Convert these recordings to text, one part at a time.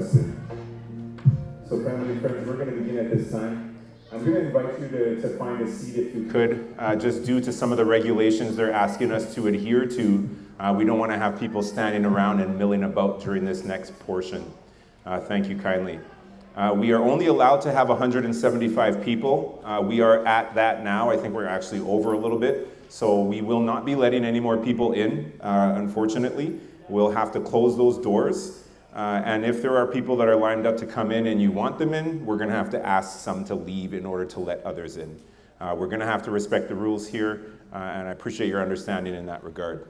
requested. So family and friends, we're going to begin at this time. I'm going to invite you to find a seat if you could. Just due to some of the regulations they're asking us to adhere to, we don't want to have people standing around and milling about during this next portion. Thank you kindly. We are only allowed to have 175 people. We are at that now. I think we're actually over a little bit. So we will not be letting any more people in, unfortunately. We'll have to close those doors. And if there are people that are lined up to come in and you want them in, we're going to have to ask some to leave in order to let others in. We're going to have to respect the rules here, and I appreciate your understanding in that regard.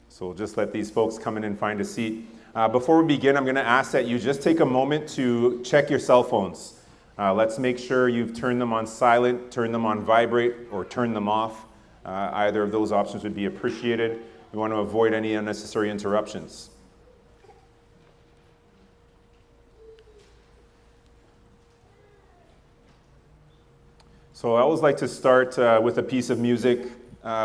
So we'll just let these folks come in and find a seat. Before we begin, I'm going to ask that you just take a moment to check your cell phones. Let's make sure you've turned them on silent, turned them on vibrate, or turned them off. Either of those options would be appreciated. We want to avoid any unnecessary interruptions. So I always like to start with a piece of music.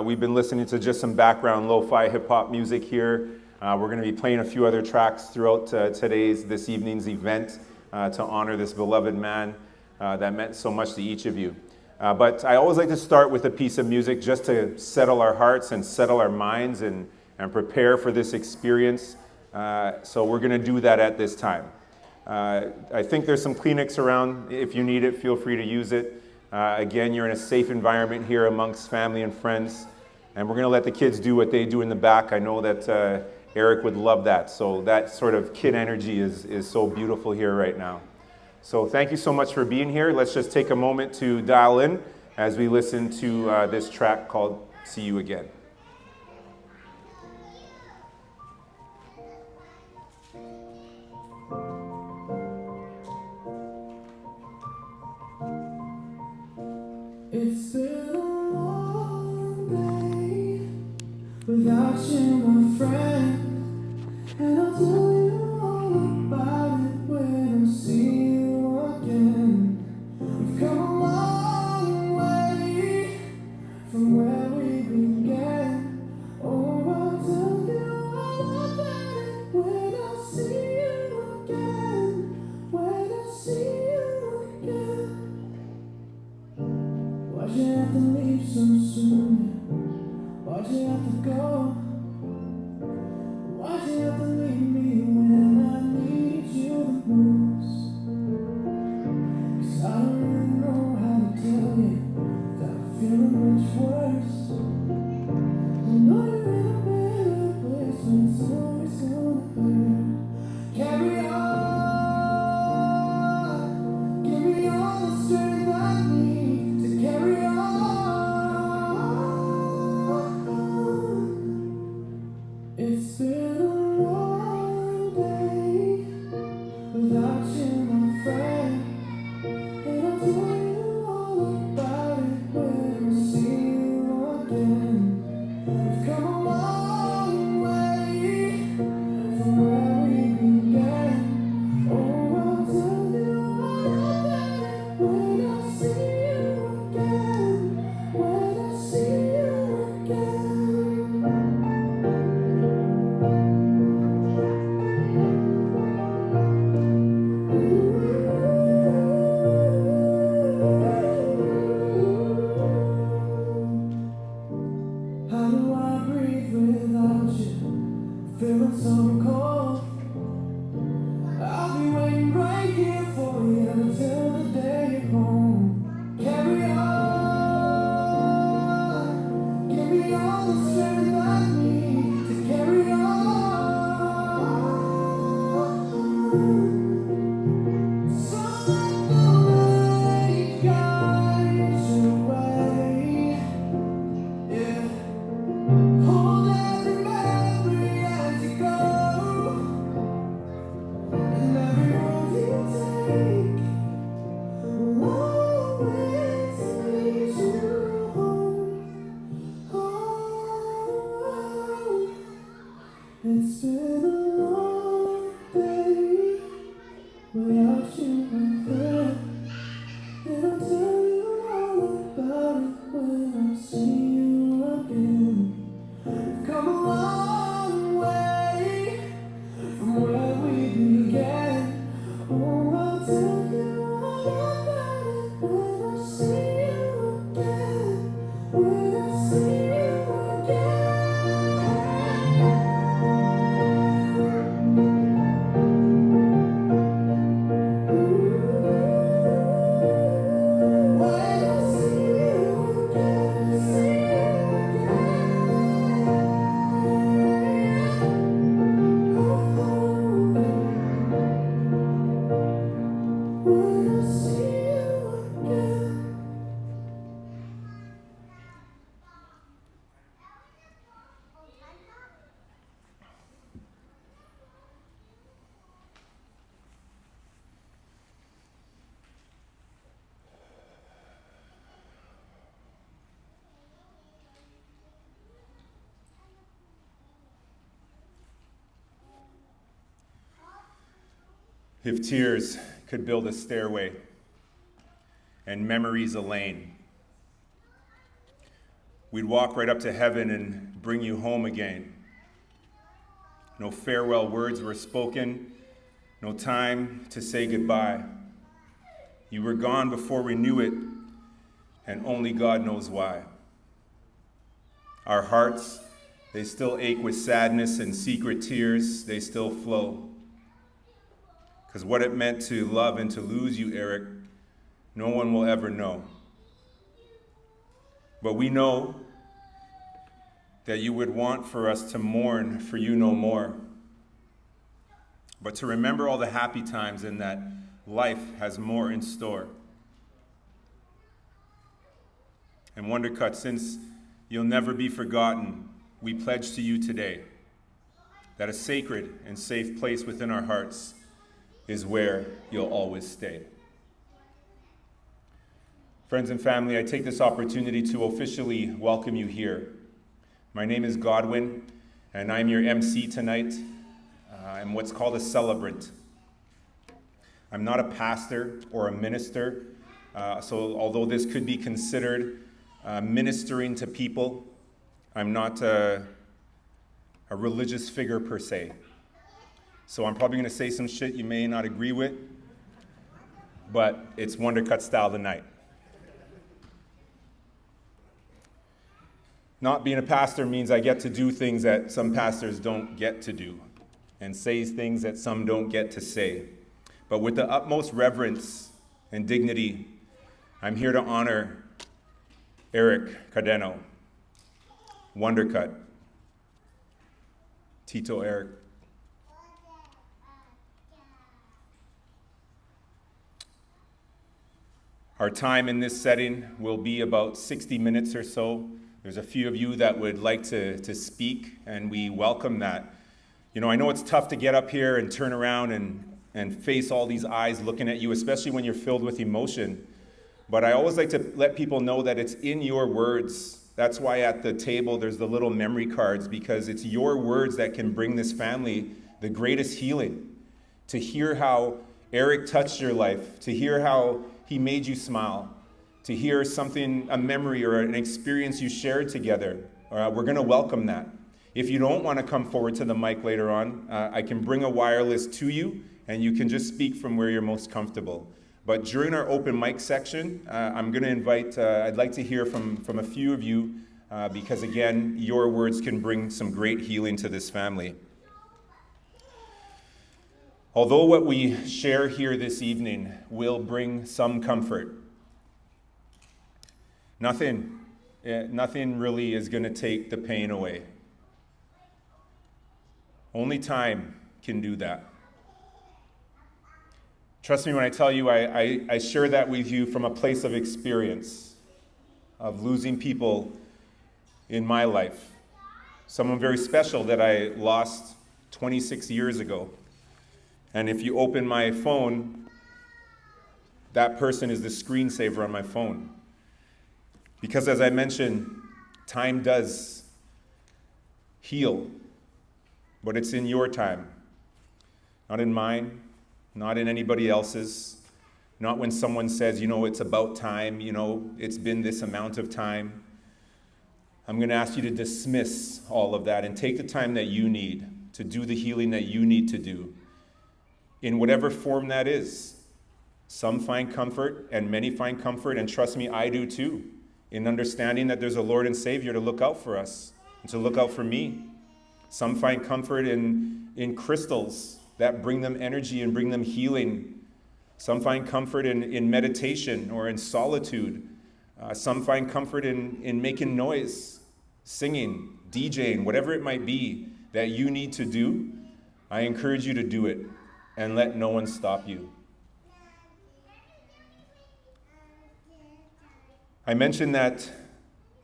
We've been listening to just some background lo-fi hip-hop music here. We're going to be playing a few other tracks throughout this evening's event to honor this beloved man that meant so much to each of you. But I always like to start with a piece of music just to settle our hearts and settle our minds and prepare for this experience. So we're going to do that at this time. I think there's some Kleenex around. If you need it, feel free to use it. Again, you're in a safe environment here amongst family and friends. And we're going to let the kids do what they do in the back. I know that Eric would love that. So that sort of kid energy is so beautiful here right now. So thank you so much for being here. Let's just take a moment to dial in as we listen to this track called See You Again. It's been a long day without you, my friend, and I'll tell you all about it when I see you again. We've come a long way from where we began. Oh, I'll tell you all about it when I see you again. When I see you again. Why'd you have to leave so soon? Why'd you have to go? Why'd you have to leave me when I need you the most? 'Cause I don't really know how to tell you that I'm feeling much worse. I know you're in a better place, but it's always gonna hurt. Carry on, give me all the strength I need to carry on. It's been a long day without you, my friend, and I'll tell you all about it when I see you again. We've come a long way from where we began. If tears could build a stairway and memories a lane, we'd walk right up to heaven and bring you home again. No farewell words were spoken, no time to say goodbye. You were gone before we knew it, and only God knows why. Our hearts, they still ache with sadness, and secret tears, they still flow. Because what it meant to love and to lose you, Eric, no one will ever know. But we know that you would want for us to mourn for you no more, but to remember all the happy times and that life has more in store. And Wondercut, since you'll never be forgotten, we pledge to you today that a sacred and safe place within our hearts is where you'll always stay. Friends and family, I take this opportunity to officially welcome you here. My name is Godwin, and I'm your MC tonight. I'm what's called a celebrant. I'm not a pastor or a minister, so although this could be considered ministering to people, I'm not a religious figure per se. So I'm probably going to say some shit you may not agree with, but it's Wondercut style tonight. Not being a pastor means I get to do things that some pastors don't get to do, and say things that some don't get to say. But with the utmost reverence and dignity, I'm here to honor Eric Cardeno, Wondercut, Tito Eric. Our time in this setting will be about 60 minutes or so. There's a few of you that would like to speak, and we welcome that. You know, I know it's tough to get up here and turn around and face all these eyes looking at you, especially when you're filled with emotion. But I always like to let people know that it's in your words. That's why at the table there's the little memory cards, because it's your words that can bring this family the greatest healing. To hear how Eric touched your life, to hear how he made you smile, to hear something, a memory or an experience you shared together. We're going to welcome that. If you don't want to come forward to the mic later on, I can bring a wireless to you, and you can just speak from where you're most comfortable. But during our open mic section, I'm going to invite, I'd like to hear from a few of you, because again, your words can bring some great healing to this family. Although what we share here this evening will bring some comfort, nothing really is going to take the pain away. Only time can do that. Trust me when I tell you, I share that with you from a place of experience, of losing people in my life. Someone very special that I lost 26 years ago. And if you open my phone, that person is the screensaver on my phone. Because as I mentioned, time does heal, but it's in your time, not in mine, not in anybody else's, not when someone says, you know, it's about time, you know, it's been this amount of time. I'm going to ask you to dismiss all of that and take the time that you need to do the healing that you need to do, in whatever form that is. Some find comfort, and many find comfort, and trust me, I do too, in understanding that there's a Lord and Savior to look out for us and to look out for me. Some find comfort in crystals that bring them energy and bring them healing. Some find comfort in meditation or in solitude. Some find comfort in making noise, singing, DJing, whatever it might be that you need to do. I encourage you to do it and let no one stop you. I mentioned that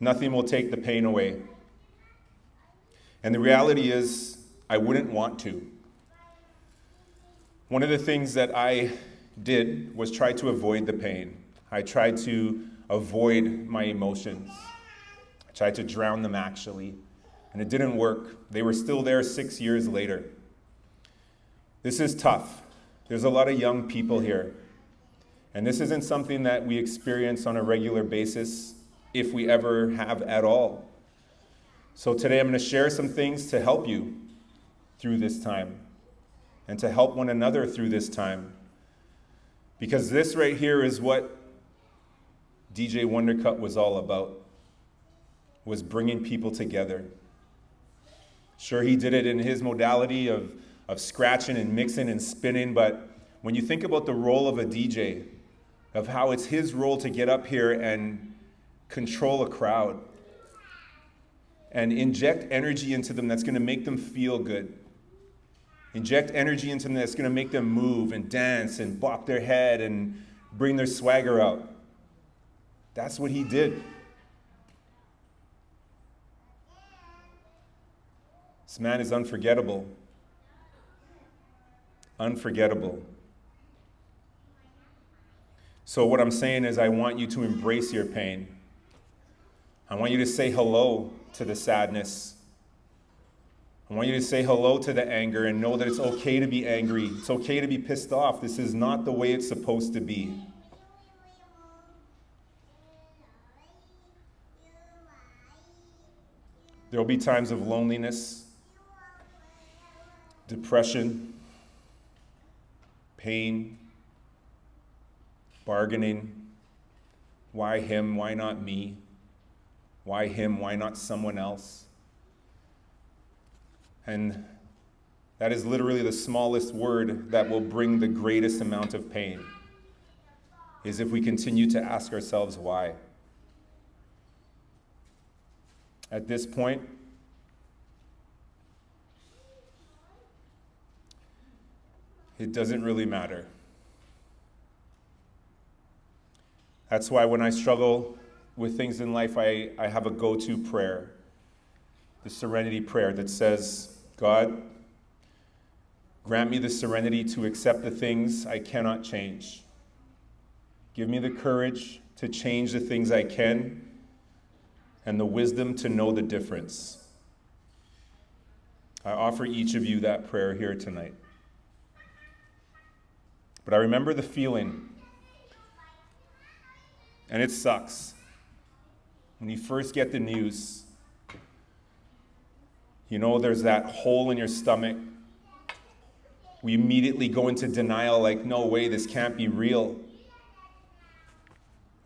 nothing will take the pain away. And the reality is, I wouldn't want to. One of the things that I did was try to avoid the pain. I tried to avoid my emotions. I tried to drown them, actually. And it didn't work. They were still there 6 years later. This is tough. There's a lot of young people here. And this isn't something that we experience on a regular basis, if we ever have at all. So today I'm going to share some things to help you through this time and to help one another through this time. Because this right here is what DJ Wondercut was all about, was bringing people together. Sure, he did it in his modality of scratching and mixing and spinning, but when you think about the role of a DJ, of how it's his role to get up here and control a crowd and inject energy into them that's going to make them feel good. Inject energy into them that's going to make them move and dance and bop their head and bring their swagger out. That's what he did. This man is unforgettable. Unforgettable. So what I'm saying is I want you to embrace your pain. I want you to say hello to the sadness. I want you to say hello to the anger and know that it's okay to be angry. It's okay to be pissed off. This is not the way it's supposed to be. There will be times of loneliness, depression, pain, bargaining. Why him? Why not me? Why him? Why not someone else? And that is literally the smallest word that will bring the greatest amount of pain, is if we continue to ask ourselves why. At this point, it doesn't really matter. That's why when I struggle with things in life, I have a go-to prayer, the serenity prayer that says, God, grant me the serenity to accept the things I cannot change. Give me the courage to change the things I can and the wisdom to know the difference. I offer each of you that prayer here tonight. But I remember the feeling, and it sucks. When you first get the news, you know there's that hole in your stomach. We immediately go into denial, like, no way, this can't be real.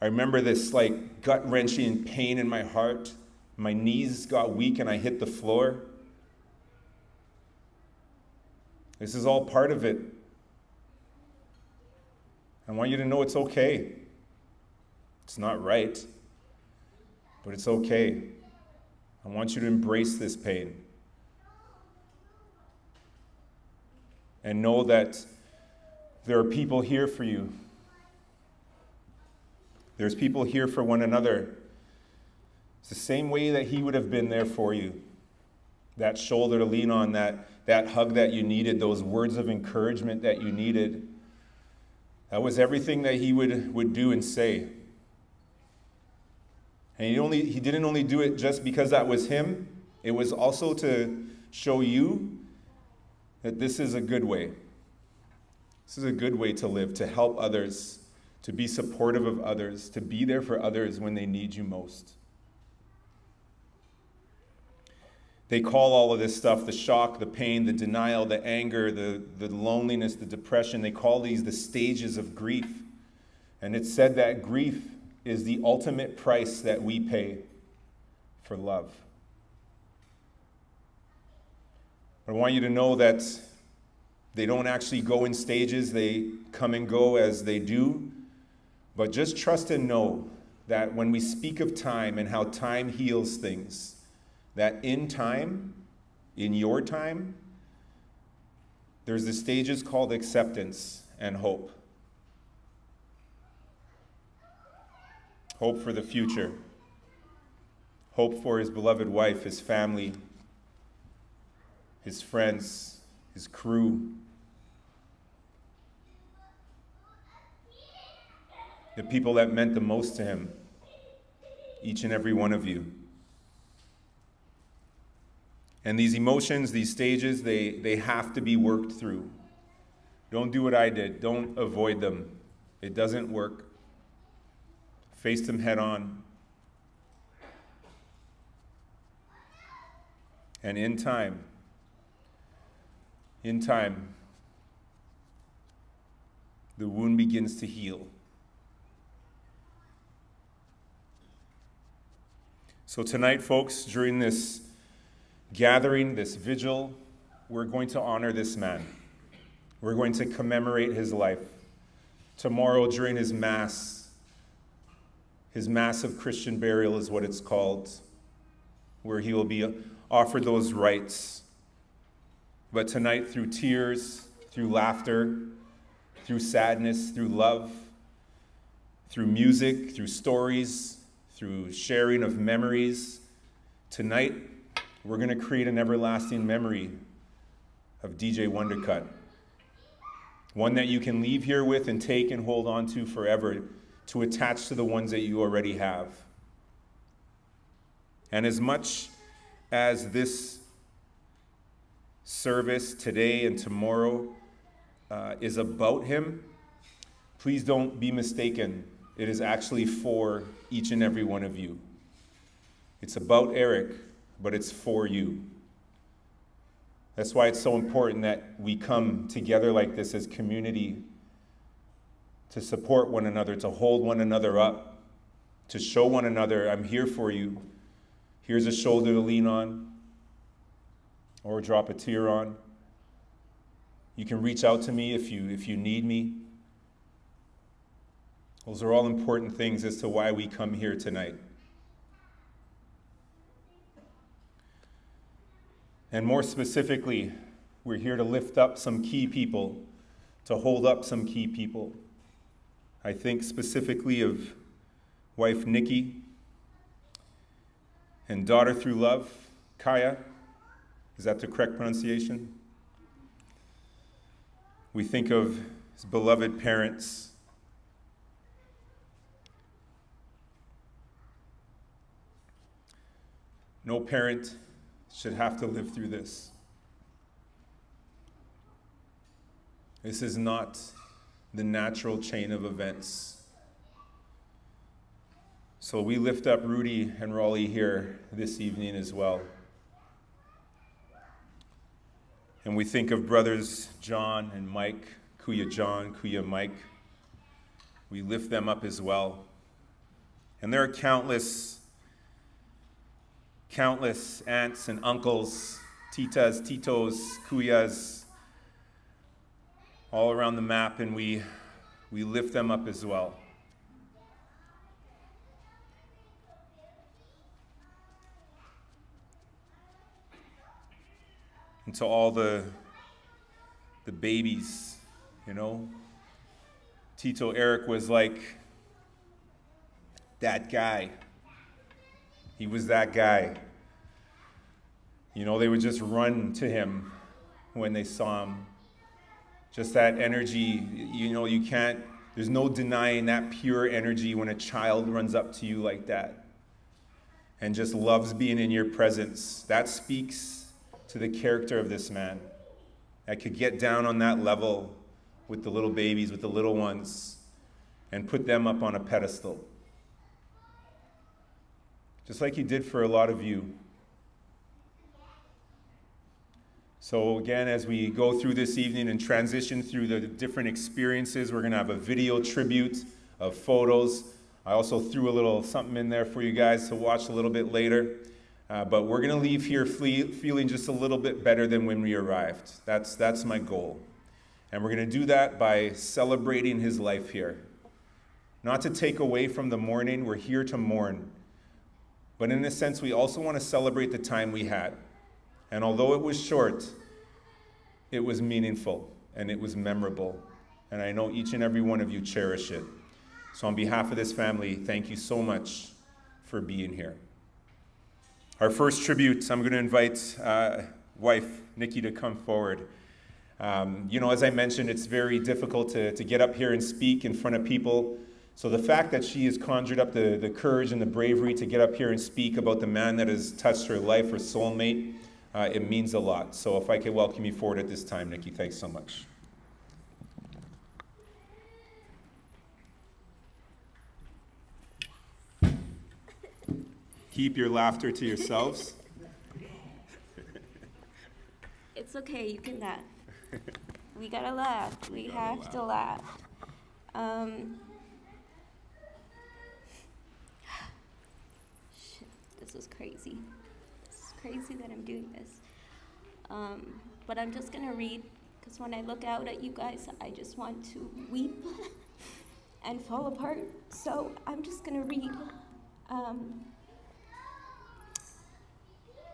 I remember this like gut-wrenching pain in my heart. My knees got weak and I hit the floor. This is all part of it. I want you to know it's okay. It's not right, but it's okay. I want you to embrace this pain. And know that there are people here for you. There's people here for one another. It's the same way that he would have been there for you. That shoulder to lean on, that hug that you needed, those words of encouragement that you needed. That was everything that he would do and say. And he didn't only do it just because that was him. It was also to show you that this is a good way. This is a good way to live, to help others, to be supportive of others, to be there for others when they need you most. They call all of this stuff, the shock, the pain, the denial, the anger, the loneliness, the depression, they call these the stages of grief. And it's said that grief is the ultimate price that we pay for love. I want you to know that they don't actually go in stages, they come and go as they do. But just trust and know that when we speak of time and how time heals things, that in time, in your time, there's the stages called acceptance and hope. Hope for the future. Hope for his beloved wife, his family, his friends, his crew. The people that meant the most to him, each and every one of you. And these emotions, these stages, they have to be worked through. Don't do what I did. Don't avoid them. It doesn't work. Face them head on. And in time, the wound begins to heal. So tonight, folks, during this gathering, this vigil, we're going to honor this man. We're going to commemorate his life. Tomorrow, during his mass of Christian burial is what it's called, where he will be offered those rites. But tonight, through tears, through laughter, through sadness, through love, through music, through stories, through sharing of memories, tonight we're going to create an everlasting memory of DJ Wondercut. One that you can leave here with and take and hold on to forever, to attach to the ones that you already have. And as much as this service today and tomorrow is about him, please don't be mistaken. It is actually for each and every one of you. It's about Eric, but it's for you. That's why it's so important that we come together like this as community to support one another, to hold one another up, to show one another, I'm here for you. Here's a shoulder to lean on or drop a tear on. You can reach out to me if you need me. Those are all important things as to why we come here tonight. And more specifically, we're here to lift up some key people, to hold up some key people. I think specifically of wife Nikki and daughter through love, Kaya. Is that the correct pronunciation? We think of his beloved parents. No parent should have to live through this. This is not the natural chain of events. So we lift up Rudy and Raleigh here this evening as well. And we think of brothers John and Mike, Kuya John, Kuya Mike. We lift them up as well. And there are countless aunts and uncles, titas, titos, kuyas, all around the map, and we lift them up as well. And to all the babies, you know, Tito Eric was like that guy. He was that guy. You know, they would just run to him when they saw him. Just that energy, you know, there's no denying that pure energy when a child runs up to you like that and just loves being in your presence. That speaks to the character of this man. I could get down on that level with the little babies, with the little ones, and put them up on a pedestal. Just like he did for a lot of you. So again, as we go through this evening and transition through the different experiences, we're going to have a video tribute of photos. I also threw a little something in there for you guys to watch a little bit later. But we're going to leave here feeling just a little bit better than when we arrived. That's my goal. And we're going to do that by celebrating his life here. Not to take away from the mourning, we're here to mourn. But in a sense, we also want to celebrate the time we had. And although it was short, it was meaningful and it was memorable. And I know each and every one of you cherish it. So on behalf of this family, thank you so much for being here. Our first tribute, I'm going to invite wife Nikki to come forward. You know, as I mentioned, it's very difficult to get up here and speak in front of people. So the fact that she has conjured up the courage and the bravery to get up here and speak about the man that has touched her life, her soulmate, it means a lot. So if I could welcome you forward at this time, Nikki, thanks so much. keep your laughter to yourselves. It's okay, you can laugh. We gotta laugh. We have to laugh. Shit, this is crazy. This is crazy that I'm doing this. But I'm just gonna read, because when I look out at you guys, I just want to weep and fall apart. So I'm just gonna read.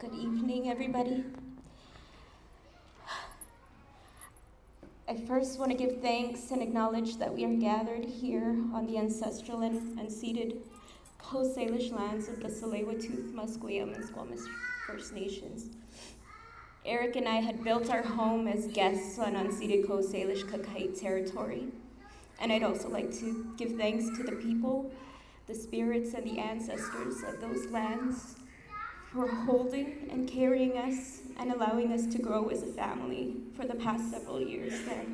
Good evening, everybody. I first want to give thanks and acknowledge that we are gathered here on the ancestral and unceded Coast Salish lands of the Tsleil-Waututh, Musqueam, and Squamish First Nations. Eric and I had built our home as guests on unceded Coast Salish Kakite territory. And I'd also like to give thanks to the people, the spirits, and the ancestors of those lands for holding and carrying us and allowing us to grow as a family for the past several years there.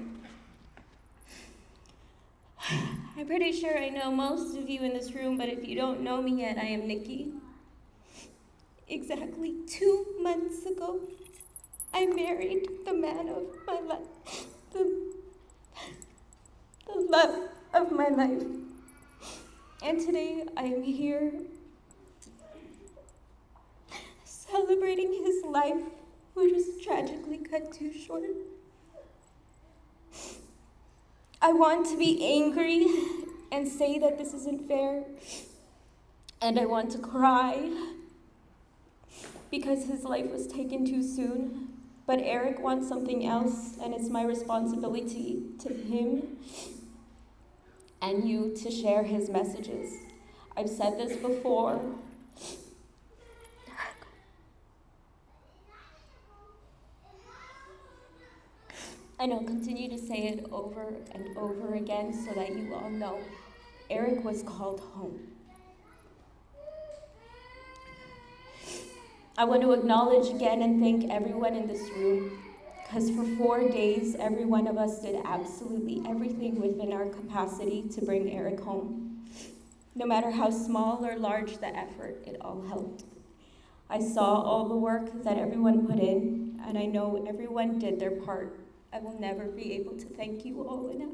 I'm pretty sure I know most of you in this room, but if you don't know me yet, I am Nikki. Exactly 2 months ago, I married the man of my life, the love of my life. And today I am here celebrating his life, which was tragically cut too short. I want to be angry and say that this isn't fair, and I want to cry because his life was taken too soon. But Eric wants something else, and it's my responsibility to him and you to share his messages. I've said this before. And I'll continue to say it over and over again so that you all know. Eric was called home. I want to acknowledge again and thank everyone in this room, because for 4 days, every one of us did absolutely everything within our capacity to bring Eric home. No matter how small or large the effort, it all helped. I saw all the work that everyone put in, and I know everyone did their part. I will never be able to thank you all enough.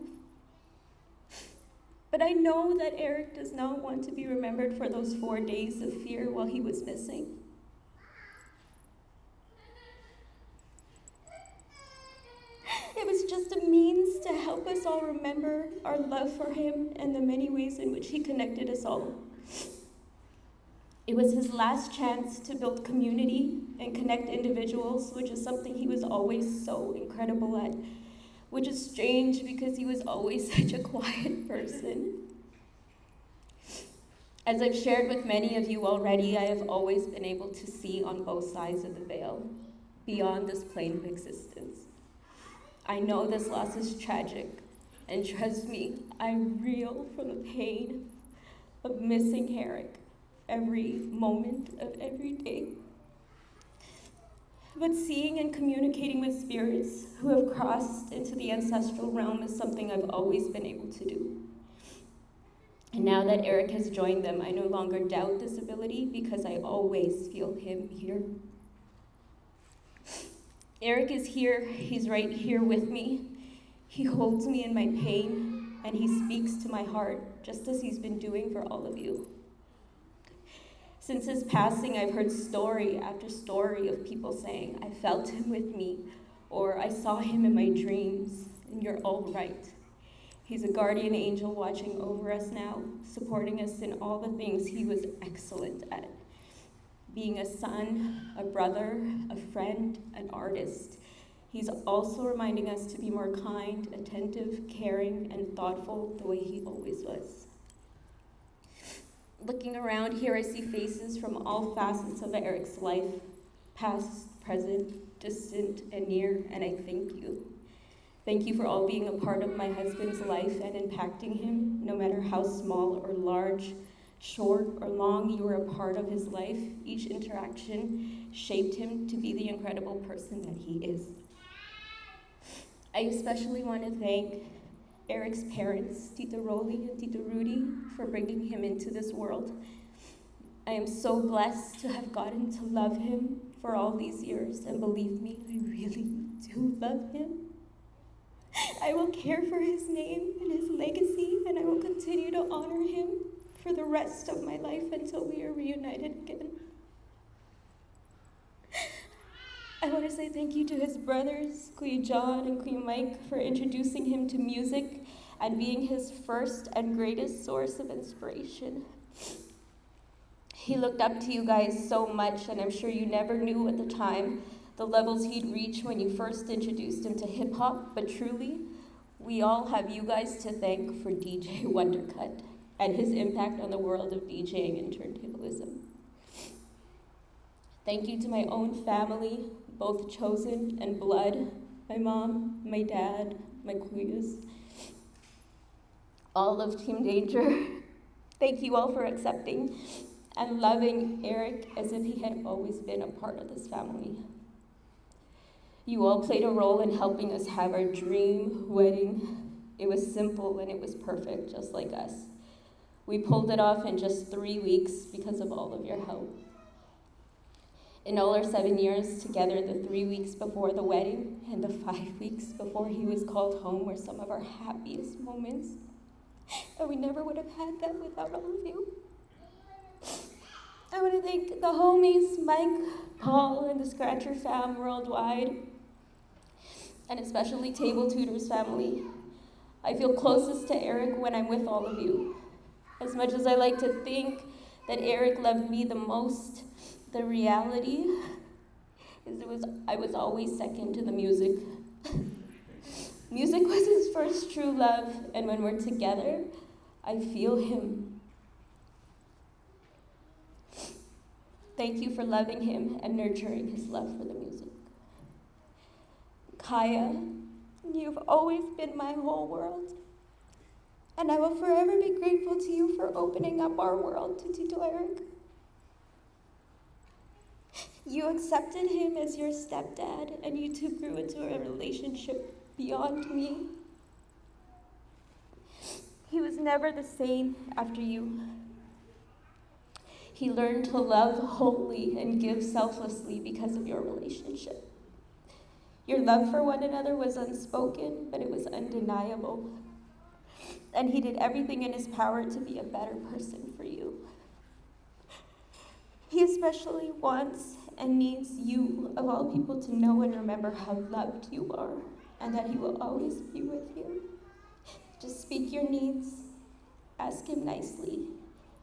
But I know that Eric does not want to be remembered for those 4 days of fear while he was missing. It was just a means to help us all remember our love for him and the many ways in which he connected us all. It was his last chance to build community and connect individuals, which is something he was always so incredible at, which is strange because he was always such a quiet person. As I've shared with many of you already, I have always been able to see on both sides of the veil, beyond this plane of existence. I know this loss is tragic, and trust me, I reel from the pain of missing Eric every moment of every day. But seeing and communicating with spirits who have crossed into the ancestral realm is something I've always been able to do. And now that Eric has joined them, I no longer doubt this ability because I always feel him here. Eric is here, he's right here with me. He holds me in my pain, and he speaks to my heart, just as he's been doing for all of you. Since his passing, I've heard story after story of people saying, I felt him with me, or I saw him in my dreams, and you're all right. He's a guardian angel watching over us now, supporting us in all the things he was excellent at. Being a son, a brother, a friend, an artist. He's also reminding us to be more kind, attentive, caring, and thoughtful the way he always was. Looking around here, I see faces from all facets of Eric's life, past, present, distant, and near, and I thank you. Thank you for all being a part of my husband's life and impacting him, no matter how small or large, short or long, you were a part of his life. Each interaction shaped him to be the incredible person that he is. I especially want to thank Eric's parents, Tita Rolly and Tita Rudy, for bringing him into this world. I am so blessed to have gotten to love him for all these years, and believe me, I really do love him. I will care for his name and his legacy, and I will continue to honor him for the rest of my life until we are reunited again. I want to say thank you to his brothers, Kuya John and Kuya Mike, for introducing him to music and being his first and greatest source of inspiration. He looked up to you guys so much, and I'm sure you never knew at the time the levels he'd reach when you first introduced him to hip-hop, but truly, we all have you guys to thank for DJ Wondercut and his impact on the world of DJing and turntablism. Thank you to my own family, both chosen and blood, my mom, my dad, my kuyas, all of Team Danger. Thank you all for accepting and loving Eric as if he had always been a part of this family. You all played a role in helping us have our dream wedding. It was simple and it was perfect, just like us. We pulled it off in just 3 weeks because of all of your help. In all our 7 years together, the 3 weeks before the wedding and the 5 weeks before he was called home were some of our happiest moments. And we never would have had that without all of you. I want to thank the homies, Mike, Paul, and the Scratcher fam worldwide, and especially Table Tutors family. I feel closest to Eric when I'm with all of you. As much as I like to think that Eric loved me the most, the reality is I was always second to the music. Music was his first true love, and when we're together, I feel him. Thank you for loving him and nurturing his love for the music. Kaya, you've always been my whole world, and I will forever be grateful to you for opening up our world to Tito Eric. You accepted him as your stepdad, and you two grew into a relationship beyond me. He was never the same after you. He learned to love wholly and give selflessly because of your relationship. Your love for one another was unspoken, but it was undeniable. And he did everything in his power to be a better person for you. He especially wants and needs you, of all people, to know and remember how loved you are, and that he will always be with you. Just speak your needs, ask him nicely,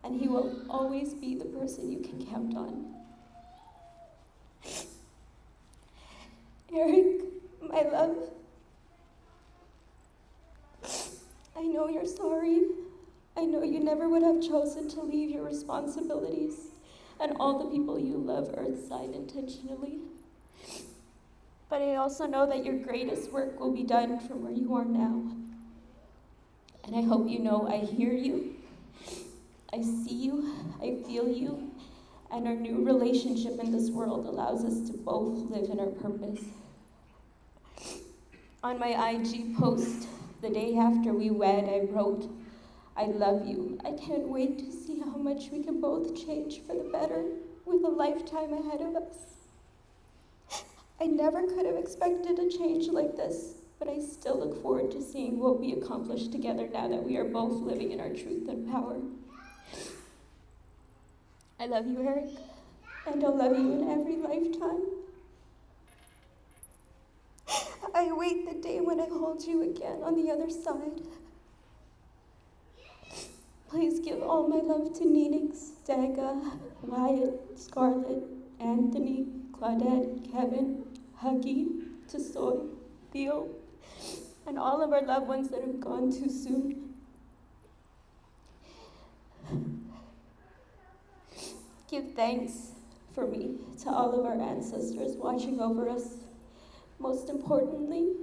and he will always be the person you can count on. Eric, my love, I know you're sorry. I know you never would have chosen to leave your responsibilities and all the people you love earthside intentionally. But I also know that your greatest work will be done from where you are now. And I hope you know I hear you, I see you, I feel you, and our new relationship in this world allows us to both live in our purpose. On my IG post, the day after we wed, I wrote, I love you. I can't wait to see how much we can both change for the better with a lifetime ahead of us. I never could have expected a change like this, but I still look forward to seeing what we accomplish together now that we are both living in our truth and power. I love you, Eric, and I'll love you in every lifetime. I wait the day when I hold you again on the other side. Please give all my love to Nenix, Daga, Wyatt, Scarlett, Anthony, Claudette, Kevin, Huggy, Tasoy, Theo, and all of our loved ones that have gone too soon. Give thanks for me to all of our ancestors watching over us. Most importantly,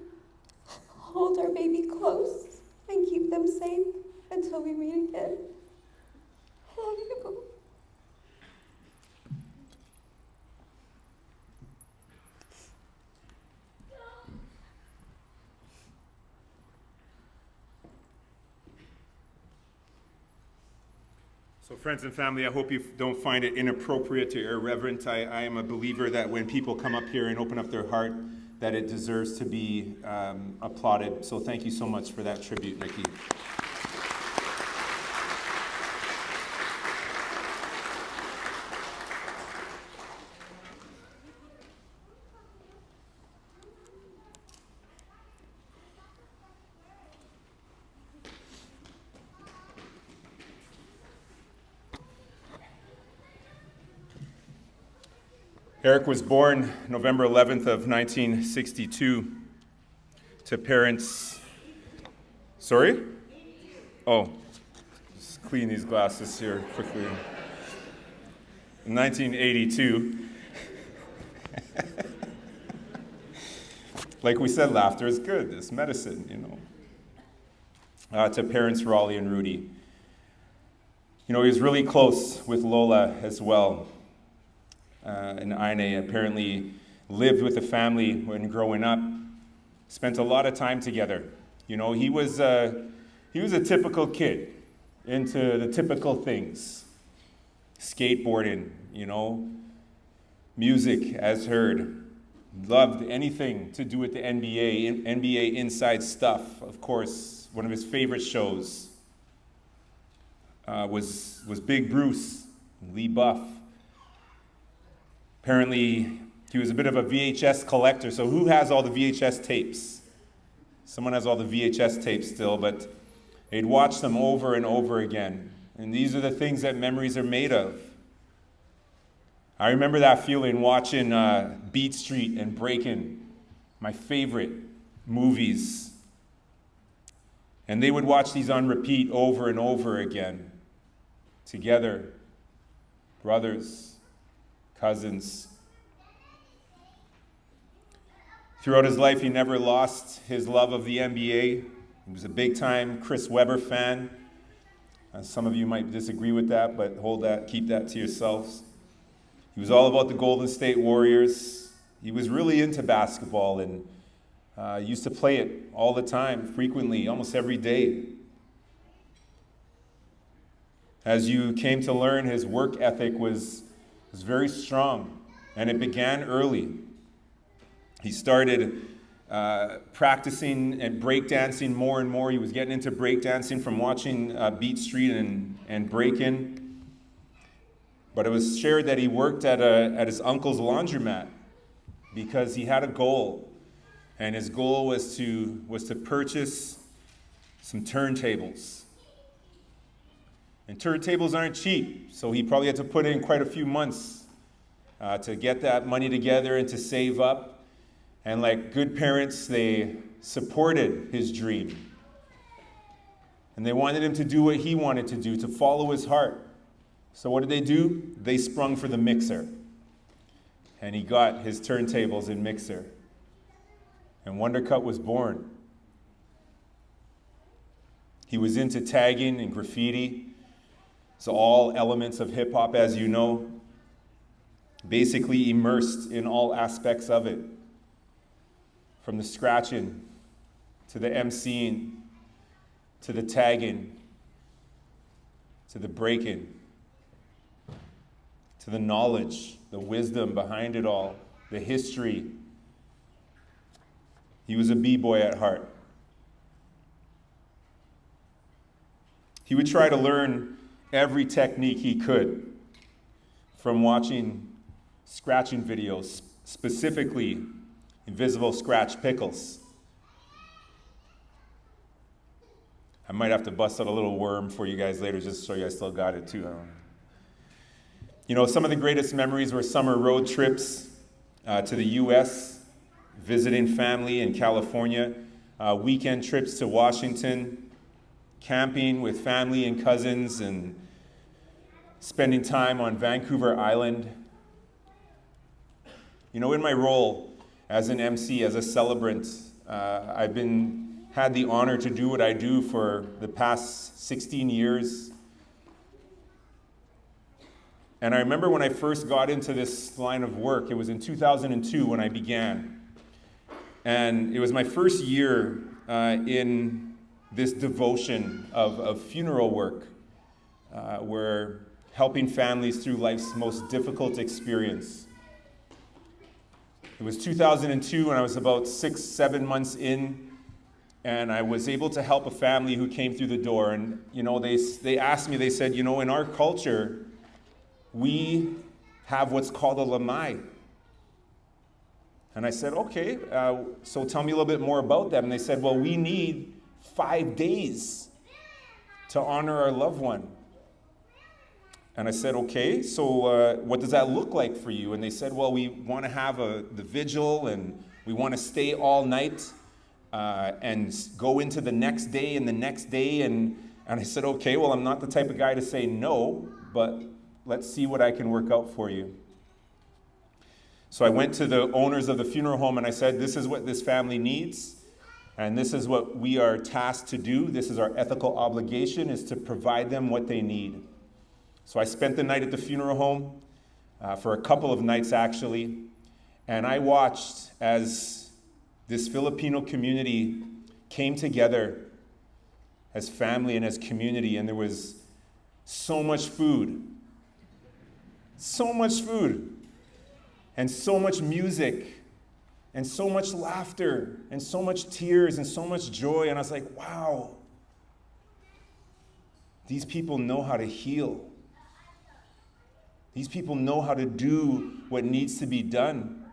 hold our baby close and keep them safe until we meet again. I love you. So friends and family, I hope you don't find it inappropriate or irreverent. I am a believer that when people come up here and open up their heart, that it deserves to be applauded. So thank you so much for that tribute, Nikki. Eric was born November 11th of 1962 to parents, sorry? Oh, just clean these glasses here quickly. In 1982, like we said, laughter is good, it's medicine, you know. To parents Raleigh and Rudy. You know, he was really close with Lola as well. And Aine apparently lived with the family when growing up, spent a lot of time together. You know, he was a typical kid, into the typical things. Skateboarding, you know, music as heard, loved anything to do with the NBA inside stuff. Of course, one of his favorite shows was Big Bruce, Lee Buff. Apparently, he was a bit of a VHS collector, so who has all the VHS tapes? Someone has all the VHS tapes still, but they'd watch them over and over again. And these are the things that memories are made of. I remember that feeling watching Beat Street and Breakin', my favorite movies. And they would watch these on repeat over and over again, together, brothers, cousins. Throughout his life, he never lost his love of the NBA. He was a big-time Chris Webber fan. Some of you might disagree with that, but keep that to yourselves. He was all about the Golden State Warriors. He was really into basketball and used to play it all the time, frequently, almost every day. As you came to learn, his work ethic was very strong, and it began early. He started practicing and breakdancing more and more. He was getting into breakdancing from watching Beat Street and Breakin'. But it was shared that he worked at his uncle's laundromat because he had a goal, and his goal was to purchase some turntables. And turntables aren't cheap, so he probably had to put in quite a few months to get that money together and to save up. And like good parents, they supported his dream. And they wanted him to do what he wanted to do, to follow his heart. So what did they do? They sprung for the mixer. And he got his turntables and mixer. And Wondercut was born. He was into tagging and graffiti. So all elements of hip-hop, as you know, basically immersed in all aspects of it. From the scratching, to the MCing, to the tagging, to the breaking, to the knowledge, the wisdom behind it all, the history. He was a b-boy at heart. He would try to learn every technique he could from watching scratching videos, specifically Invisible Scratch Pickles. I might have to bust out a little worm for you guys later just to show you I still got it too. You know, some of the greatest memories were summer road trips to the U.S., visiting family in California, weekend trips to Washington, camping with family and cousins, and spending time on Vancouver Island. You know, in my role as an MC, as a celebrant, I've had the honor to do what I do for the past 16 years. And I remember when I first got into this line of work, it was in 2002 when I began. And it was my first year in this devotion of funeral work. were helping families through life's most difficult experience. It was 2002, and I was about 6-7 months in, and I was able to help a family who came through the door. And, they asked me, they said, in our culture, we have what's called a lamai. And I said, okay, so tell me a little bit more about that. And they said, well, we need 5 days to honor our loved one. And I said, okay, so what does that look like for you? And they said, well, we want to have the vigil, and we want to stay all night and go into the next day and the next day. And I said, okay, well, I'm not the type of guy to say no, but let's see what I can work out for you. So I went to the owners of the funeral home and I said, this is what this family needs, and this is what we are tasked to do. This is our ethical obligation, is to provide them what they need. So I spent the night at the funeral home for a couple of nights, actually, and I watched as this Filipino community came together as family and as community, and there was so much food, and so much music, and so much laughter, and so much tears, and so much joy. And I was like, wow, these people know how to heal. These people know how to do what needs to be done.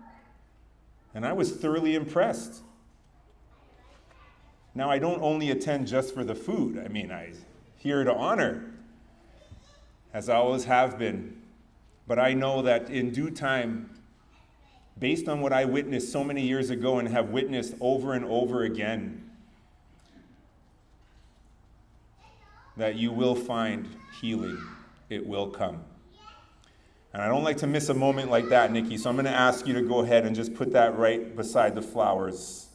And I was thoroughly impressed. Now, I don't only attend just for the food. I'm here to honor, as I always have been. But I know that in due time, based on what I witnessed so many years ago and have witnessed over and over again, that you will find healing. It will come. And I don't like to miss a moment like that, Nikki, so I'm going to ask you to go ahead and just put that right beside the flowers.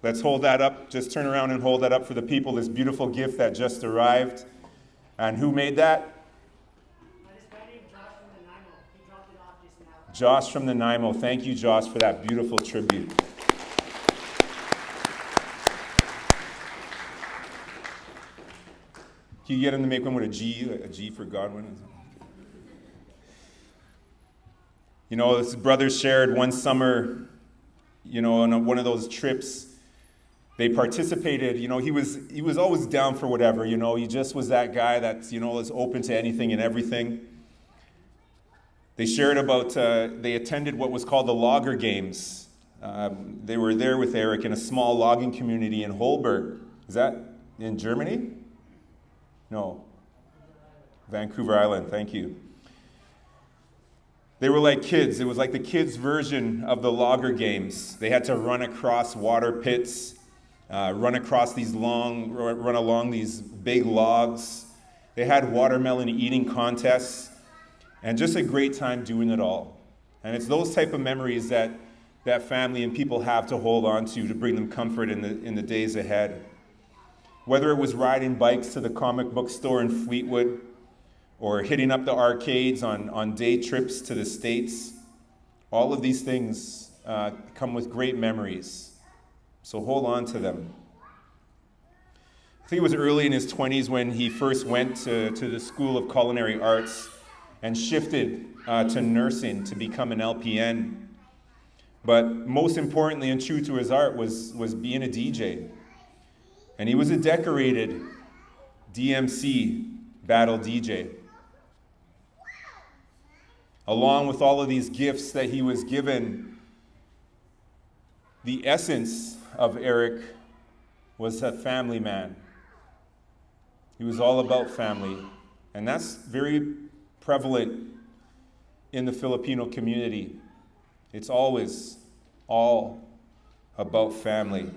Let's hold that up. Just turn around and hold that up for the people, this beautiful gift that just arrived. And who made that? Josh from the Nanaimo. Thank you, Josh, for that beautiful tribute. Can you get him to make one with a G for Godwin? This brother shared one summer, on one of those trips. They participated, he was always down for whatever, he just was that guy that, is open to anything and everything. They shared about, they attended what was called the Logger Games. They were there with Eric in a small logging community in Holberg. Is that in Germany? No. Vancouver Island, thank you. They were like kids. It was like the kids' version of the Logger Games. They had to run across water pits, run along these big logs. They had watermelon eating contests. And just a great time doing it all. And it's those type of memories that family and people have to hold on to bring them comfort in the days ahead. Whether it was riding bikes to the comic book store in Fleetwood, or hitting up the arcades on day trips to the States, all of these things come with great memories. So hold on to them. I think it was early in his 20s when he first went to the School of Culinary Arts and shifted to nursing to become an LPN. But most importantly and true to his art was being a DJ. And he was a decorated DMC battle DJ. Along with all of these gifts that he was given, the essence of Eric was a family man. He was all about family. And that's very prevalent in the Filipino community. It's always all about family.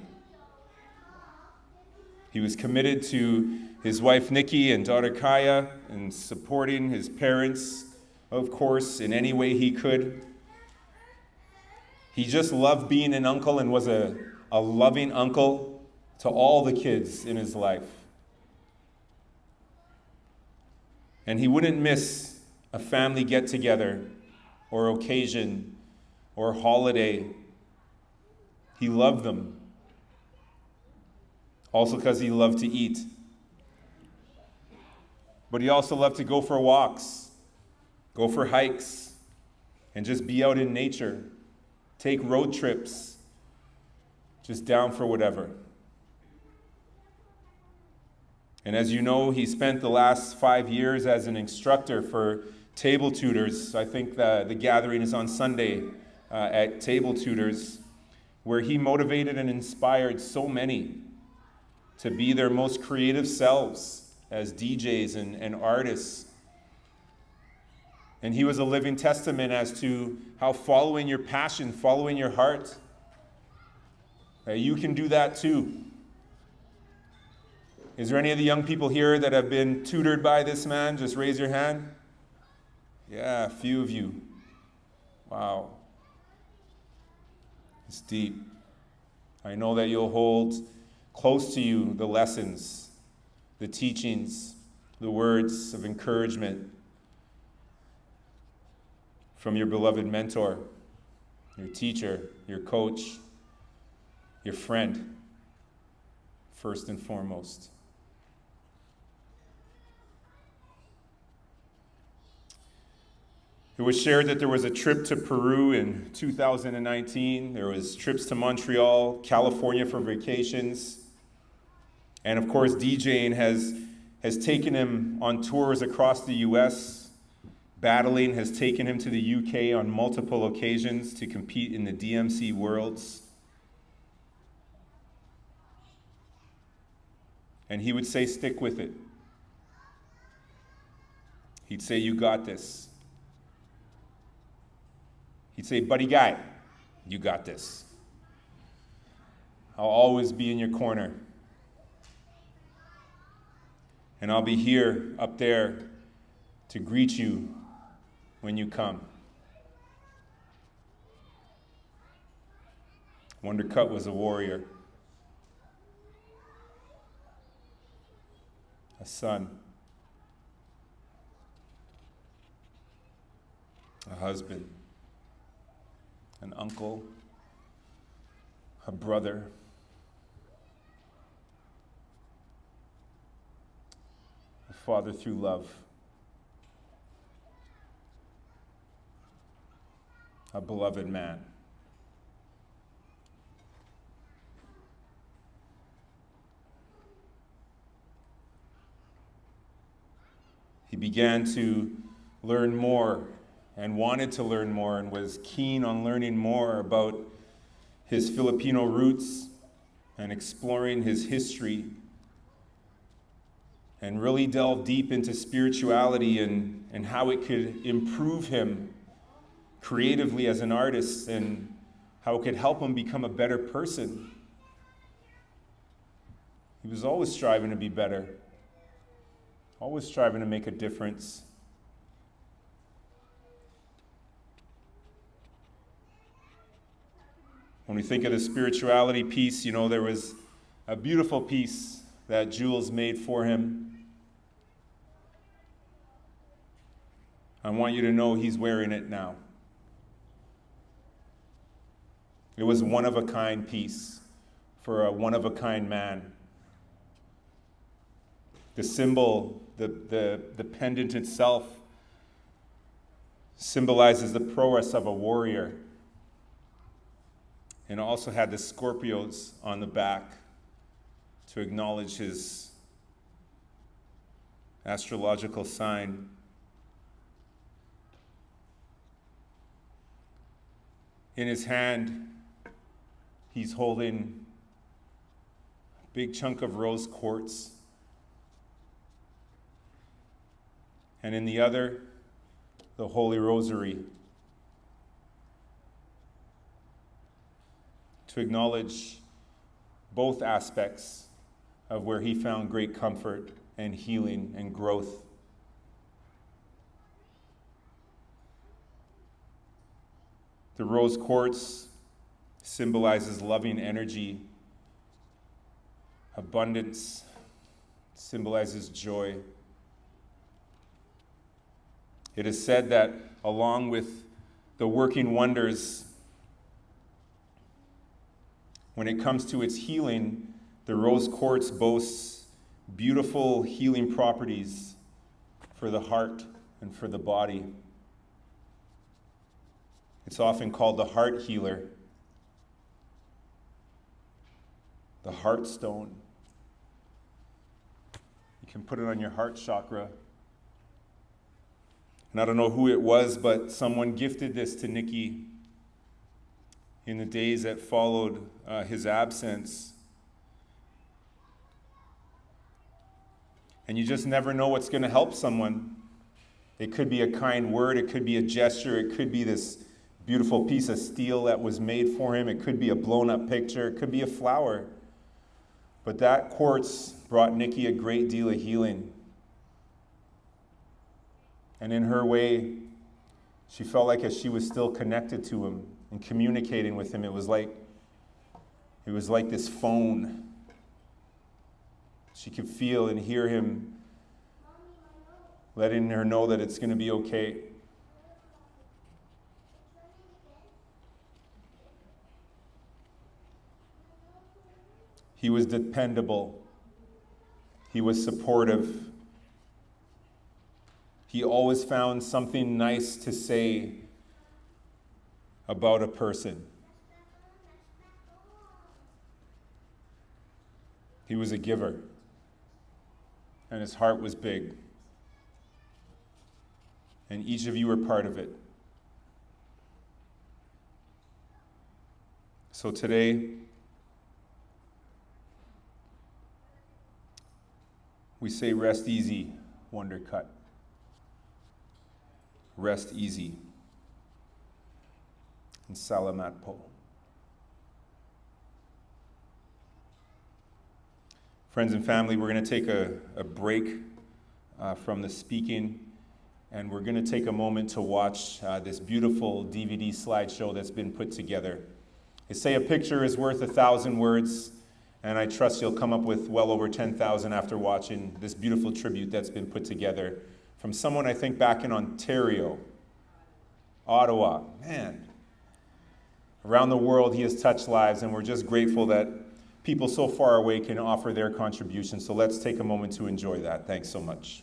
He was committed to his wife Nikki and daughter Kaya and supporting his parents, of course, in any way he could. He just loved being an uncle and was a loving uncle to all the kids in his life. And he wouldn't miss a family get-together or occasion or holiday. He loved them. Also because he loved to eat. But he also loved to go for walks, go for hikes, and just be out in nature, take road trips, just down for whatever. And as you know, he spent the last 5 years as an instructor for table tutors. I think the gathering is on Sunday at Table Tutors, where he motivated and inspired so many to be their most creative selves as DJs and artists. And he was a living testament as to how following your passion, following your heart, that you can do that too. Is there any of the young people here that have been tutored by this man? Just raise your hand. Yeah, a few of you. Wow. It's deep. I know that you'll hold close to you the lessons, the teachings, the words of encouragement from your beloved mentor, your teacher, your coach, your friend, first and foremost. It was shared that there was a trip to Peru in 2019. There was trips to Montreal, California for vacations. And of course, DJing has taken him on tours across the US. Battling has taken him to the UK on multiple occasions to compete in the DMC Worlds. And he would say, stick with it. He'd say, you got this. He'd say, buddy guy, you got this. I'll always be in your corner. And I'll be here, up there, to greet you when you come. Wonder Cut was a warrior, a son, a husband, an uncle, a brother, a father through love, a beloved man. He began to learn more and wanted to learn more and was keen on learning more about his Filipino roots and exploring his history, and really delved deep into spirituality and how it could improve him creatively as an artist and how it could help him become a better person. He was always striving to be better, always striving to make a difference. When we think of the spirituality piece, you know, there was a beautiful piece that Jules made for him. I want you to know he's wearing it now. It was one-of-a-kind piece for a one-of-a-kind man. The symbol, the pendant itself, symbolizes the prowess of a warrior. And also had the Scorpios on the back to acknowledge his astrological sign. In his hand, he's holding a big chunk of rose quartz. And in the other, the Holy Rosary, to acknowledge both aspects of where he found great comfort and healing and growth. The rose quartz symbolizes loving energy, abundance, symbolizes joy. It is said that along with the working wonders, when it comes to its healing, the rose quartz boasts beautiful healing properties for the heart and for the body. It's often called the heart healer, the heart stone. You can put it on your heart chakra. And I don't know who it was, but someone gifted this to Nikki in the days that followed his absence. And you just never know what's going to help someone. It could be a kind word, it could be a gesture, it could be this beautiful piece of steel that was made for him, it could be a blown up picture, it could be a flower. But that quartz brought Nikki a great deal of healing. And in her way, she felt like as she was still connected to him and communicating with him, it was like this phone. She could feel and hear him letting her know that it's going to be okay. He was dependable. He was supportive. He always found something nice to say about a person. He was a giver, and his heart was big. And each of you were part of it. So today, we say, rest easy, Wonder Cut. Rest easy. And Salamat Po. Friends and family, we're going to take a break from the speaking, and we're going to take a moment to watch this beautiful DVD slideshow that's been put together. They say a picture is worth 1,000 words, and I trust you'll come up with well over 10,000 after watching this beautiful tribute that's been put together from someone I think back in Ontario, Ottawa. Man, around the world he has touched lives, and we're just grateful that people so far away can offer their contribution. So let's take a moment to enjoy that. Thanks so much.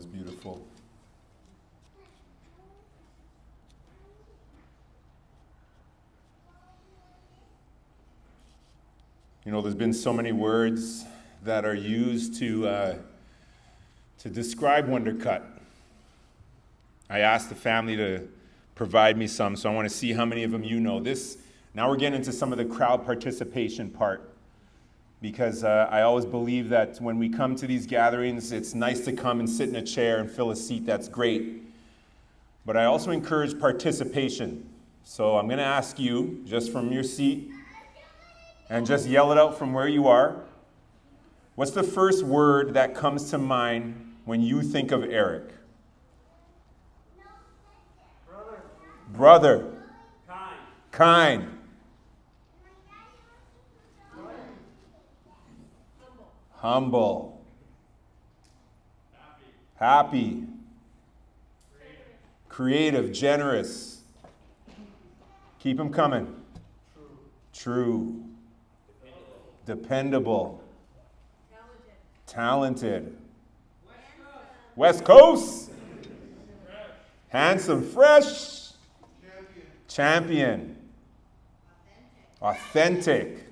was beautiful. You know, there's been so many words that are used to describe Wondercut. I asked the family to provide me some, so I want to see how many of them you know. Now we're getting into some of the crowd participation part, because I always believe that when we come to these gatherings, it's nice to come and sit in a chair and fill a seat. That's great. But I also encourage participation. So I'm going to ask you, just from your seat, and just yell it out from where you are. What's the first word that comes to mind when you think of Eric? Brother. Kind. Humble. Happy. Creative. Generous. Keep them coming. True. Dependable. Talented. West Coast. Handsome. Fresh. Champion. Authentic.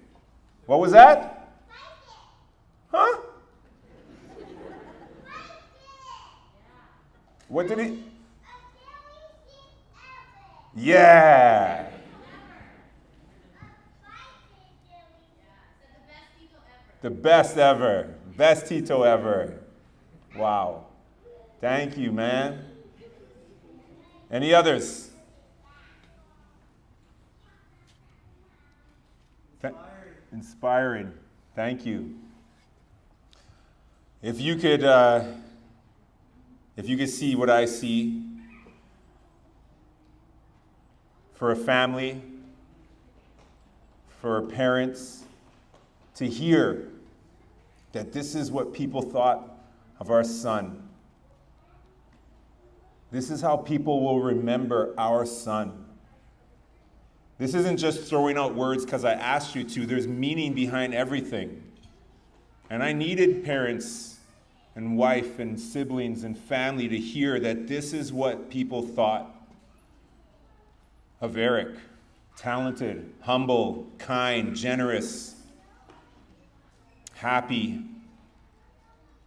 What was that? Huh? What did he? Yeah. The best ever. Best Tito ever. Wow. Thank you, man. Any others? Inspiring. Thank you. If you could see what I see for a family, for parents, to hear that this is what people thought of our son. This is how people will remember our son. This isn't just throwing out words because I asked you to. There's meaning behind everything. And I needed parents and wife and siblings and family to hear that this is what people thought of Eric. Talented, humble, kind, generous, happy,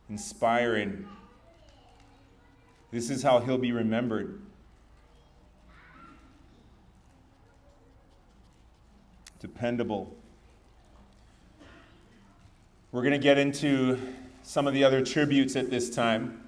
inspiring. This is how he'll be remembered. Dependable. We're going to get into some of the other tributes at this time.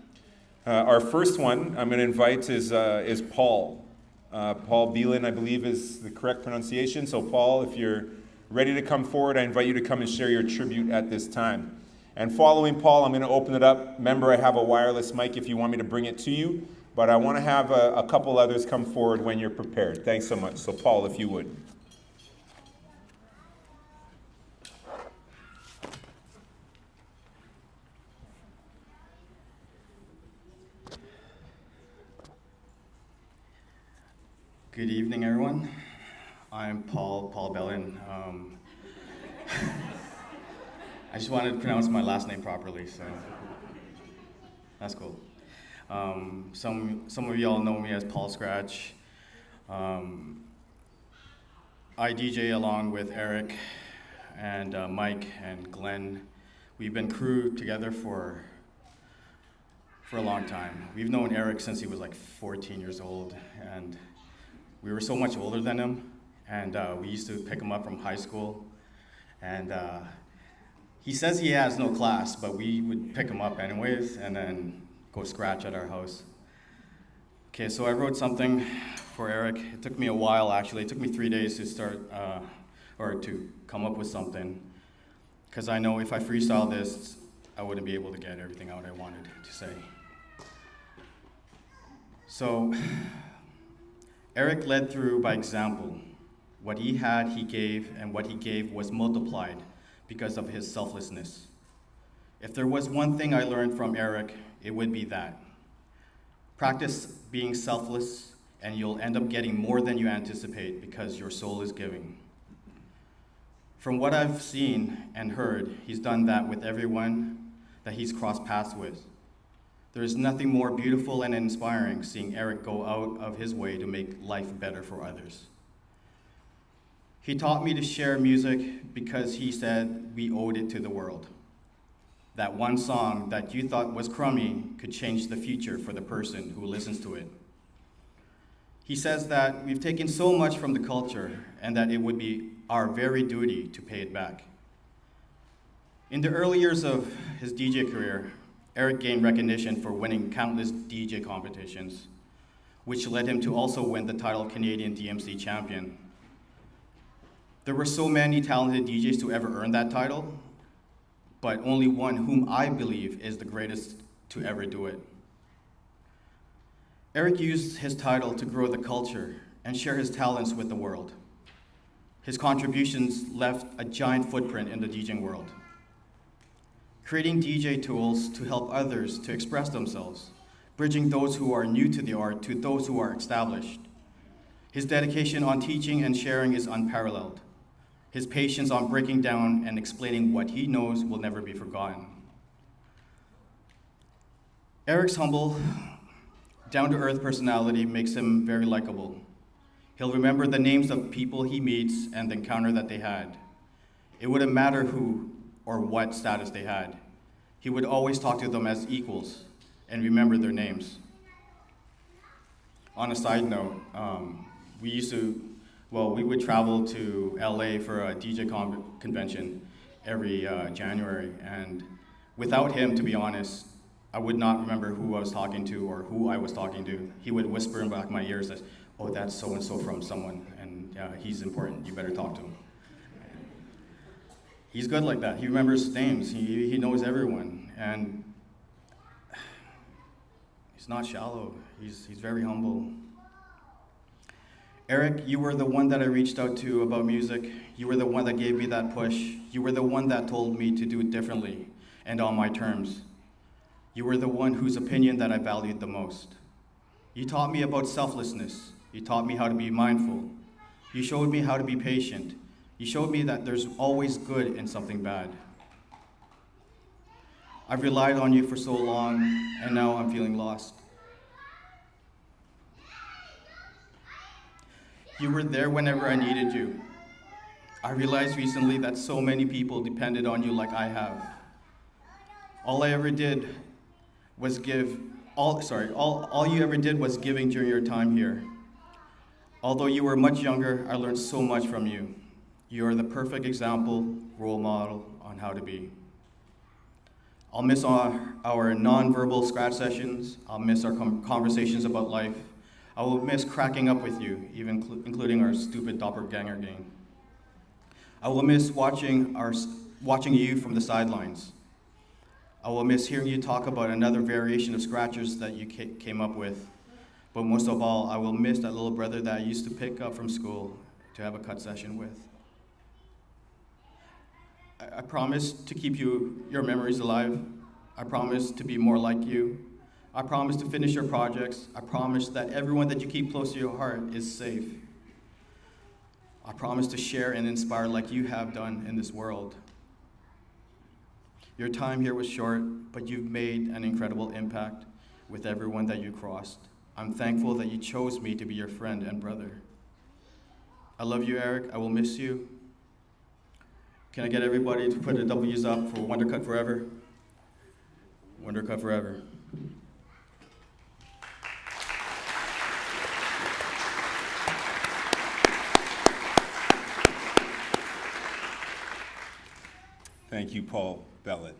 Our first one I'm going to invite is Paul. Paul Beelan, I believe, is the correct pronunciation. So Paul, if you're ready to come forward, I invite you to come and share your tribute at this time. And following Paul, I'm going to open it up. Remember, I have a wireless mic if you want me to bring it to you. But I want to have a couple others come forward when you're prepared. Thanks so much. So Paul, if you would. Good evening, everyone. I'm Paul Bellin. I just wanted to pronounce my last name properly, so that's cool. Some of y'all know me as Paul Scratch. I DJ along with Eric and Mike and Glenn. We've been crew together for a long time. We've known Eric since he was like 14 years old, and we were so much older than him, and we used to pick him up from high school. And he says he has no class, but we would pick him up anyways and then go scratch at our house. Okay, so I wrote something for Eric. It took me a while, actually. It took me 3 days to start, or to come up with something, because I know if I freestyle this, I wouldn't be able to get everything out I wanted to say. So, Eric led through by example. What he had, he gave, and what he gave was multiplied because of his selflessness. If there was one thing I learned from Eric, it would be that. Practice being selfless, and you'll end up getting more than you anticipate because your soul is giving. From what I've seen and heard, he's done that with everyone that he's crossed paths with. There is nothing more beautiful and inspiring seeing Eric go out of his way to make life better for others. He taught me to share music because he said we owed it to the world. That one song that you thought was crummy could change the future for the person who listens to it. He says that we've taken so much from the culture and that it would be our very duty to pay it back. In the early years of his DJ career, Eric gained recognition for winning countless DJ competitions. which led him to also win the title Canadian DMC champion. There were so many talented DJs to ever earn that title, but only one whom I believe is the greatest to ever do it. Eric used his title to grow the culture and share his talents with the world. His contributions left a giant footprint in the DJing world, creating DJ tools to help others to express themselves, bridging those who are new to the art to those who are established. His dedication on teaching and sharing is unparalleled. His patience on breaking down and explaining what he knows will never be forgotten. Eric's humble, down-to-earth personality makes him very likable. He'll remember the names of people he meets and the encounter that they had. It wouldn't matter who or what status they had. He would always talk to them as equals and remember their names. On a side note, we would travel to LA for a DJ convention every January, and without him, to be honest, I would not remember who I was talking to or who I was talking to. He would whisper in back of my ears that, oh, that's so-and-so from someone, and he's important, you better talk to him. He's good like that. He remembers names, he knows everyone, and he's not shallow, he's very humble. Eric, you were the one that I reached out to about music. You were the one that gave me that push. You were the one that told me to do it differently and on my terms. You were the one whose opinion that I valued the most. You taught me about selflessness. You taught me how to be mindful. You showed me how to be patient. You showed me that there's always good in something bad. I've relied on you for so long, and now I'm feeling lost. You were there whenever I needed you. I realized recently that so many people depended on you like I have. All you ever did was giving during your time here. Although you were much younger, I learned so much from you. You are the perfect example, role model on how to be. I'll miss our non-verbal scratch sessions. I'll miss our conversations about life. I will miss cracking up with you, even including our stupid doppelganger game. I will miss watching you from the sidelines. I will miss hearing you talk about another variation of scratchers that you came up with. But most of all, I will miss that little brother that I used to pick up from school to have a cut session with. I promise to keep your memories alive. I promise to be more like you. I promise to finish your projects. I promise that everyone that you keep close to your heart is safe. I promise to share and inspire like you have done in this world. Your time here was short, but you've made an incredible impact with everyone that you crossed. I'm thankful that you chose me to be your friend and brother. I love you, Eric. I will miss you. Can I get everybody to put the W's up for Wondercut Forever? Wondercut Forever. Thank you, Paul Bellett.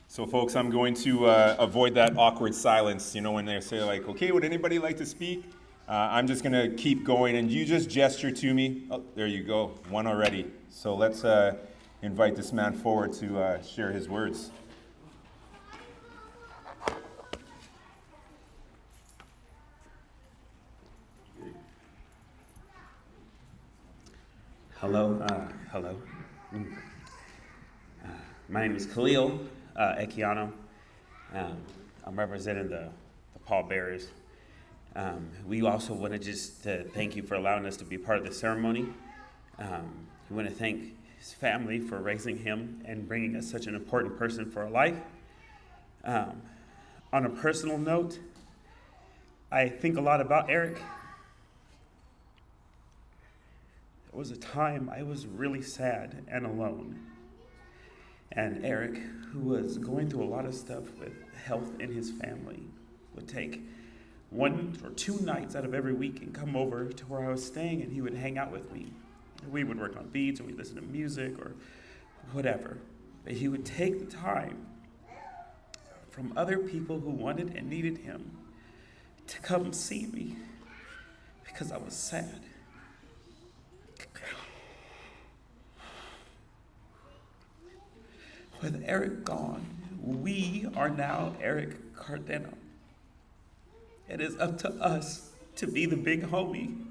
So folks, I'm going to avoid that awkward silence, when they say like, okay, would anybody like to speak? I'm just gonna keep going, and you just gesture to me. Oh, there you go, one already. So let's invite this man forward to share his words. Hello. My name is Khalil Ekiano. I'm representing the pallbearers. We also want to just thank you for allowing us to be part of the ceremony. We want to thank his family for raising him and bringing us such an important person for our life. On a personal note, I think a lot about Eric. There was a time I was really sad and alone. And Eric, who was going through a lot of stuff with health in his family, would take 1 or 2 nights out of every week and come over to where I was staying, and he would hang out with me. We would work on beats, or we'd listen to music, or whatever. But he would take the time from other people who wanted and needed him to come see me because I was sad. With Eric gone, we are now Eric Cardeno. It is up to us to be the big homie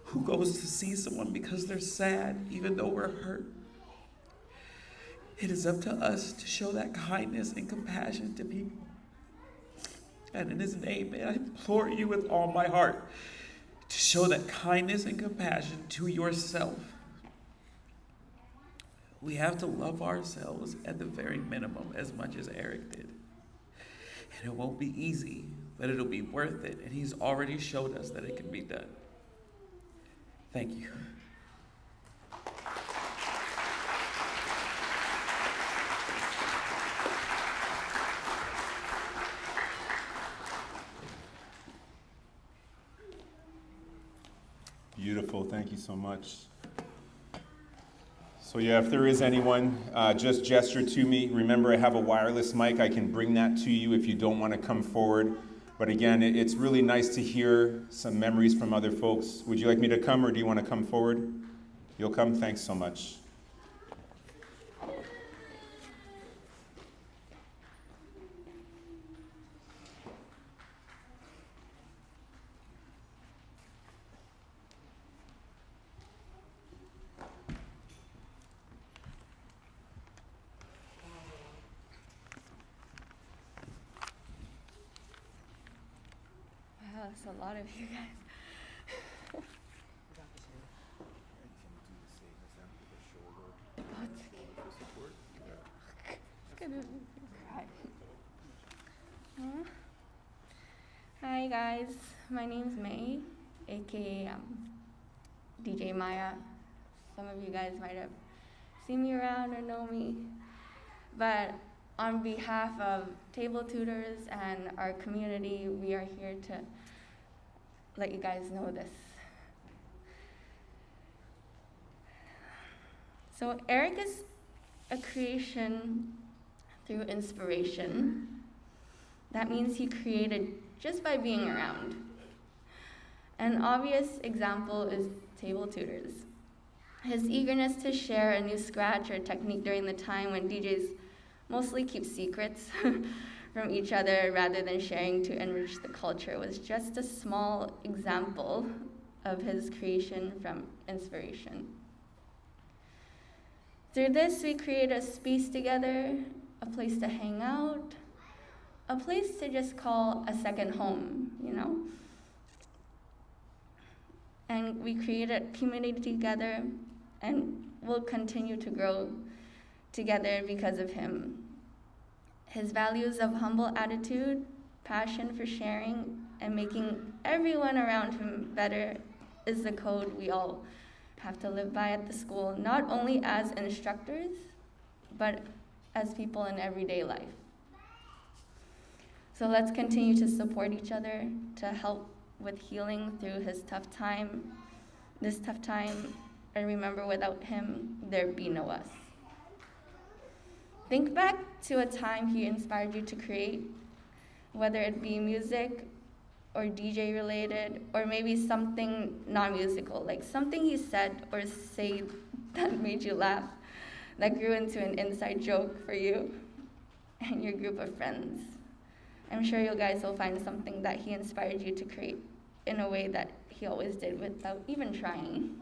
who goes to see someone because they're sad, even though we're hurt. It is up to us to show that kindness and compassion to people. And in his name, I implore you with all my heart to show that kindness and compassion to yourself. We have to love ourselves at the very minimum as much as Eric did. And it won't be easy, but it'll be worth it. And he's already showed us that it can be done. Thank you. Beautiful, thank you so much. So yeah, if there is anyone, just gesture to me. Remember, I have a wireless mic. I can bring that to you if you don't want to come forward. But again, it's really nice to hear some memories from other folks. Would you like me to come, or do you want to come forward? You'll come? Thanks so much. Wow, that's a lot of you guys. Gonna cry. Hi guys, my name's May, aka DJ Maya. Some of you guys might have seen me around or know me, but on behalf of table tutors and our community, we are here to let you guys know this. So Eric is a creation through inspiration. That means he created just by being around. An obvious example is table tutors. His eagerness to share a new scratch or technique during the time when DJs mostly keep secrets from each other rather than sharing to enrich the culture was just a small example of his creation from inspiration. Through this, we create a space together, a place to hang out, a place to just call a second home, you know? And we create a community together, and we'll continue to grow together because of him. His values of humble attitude, passion for sharing, and making everyone around him better is the code we all have to live by at the school, not only as instructors, but as people in everyday life. So let's continue to support each other, to help with healing through this tough time, and remember, without him, there'd be no us. Think back to a time he inspired you to create, whether it be music or DJ related, or maybe something non-musical, like something he said or say that made you laugh, that grew into an inside joke for you and your group of friends. I'm sure you guys will find something that he inspired you to create in a way that he always did without even trying.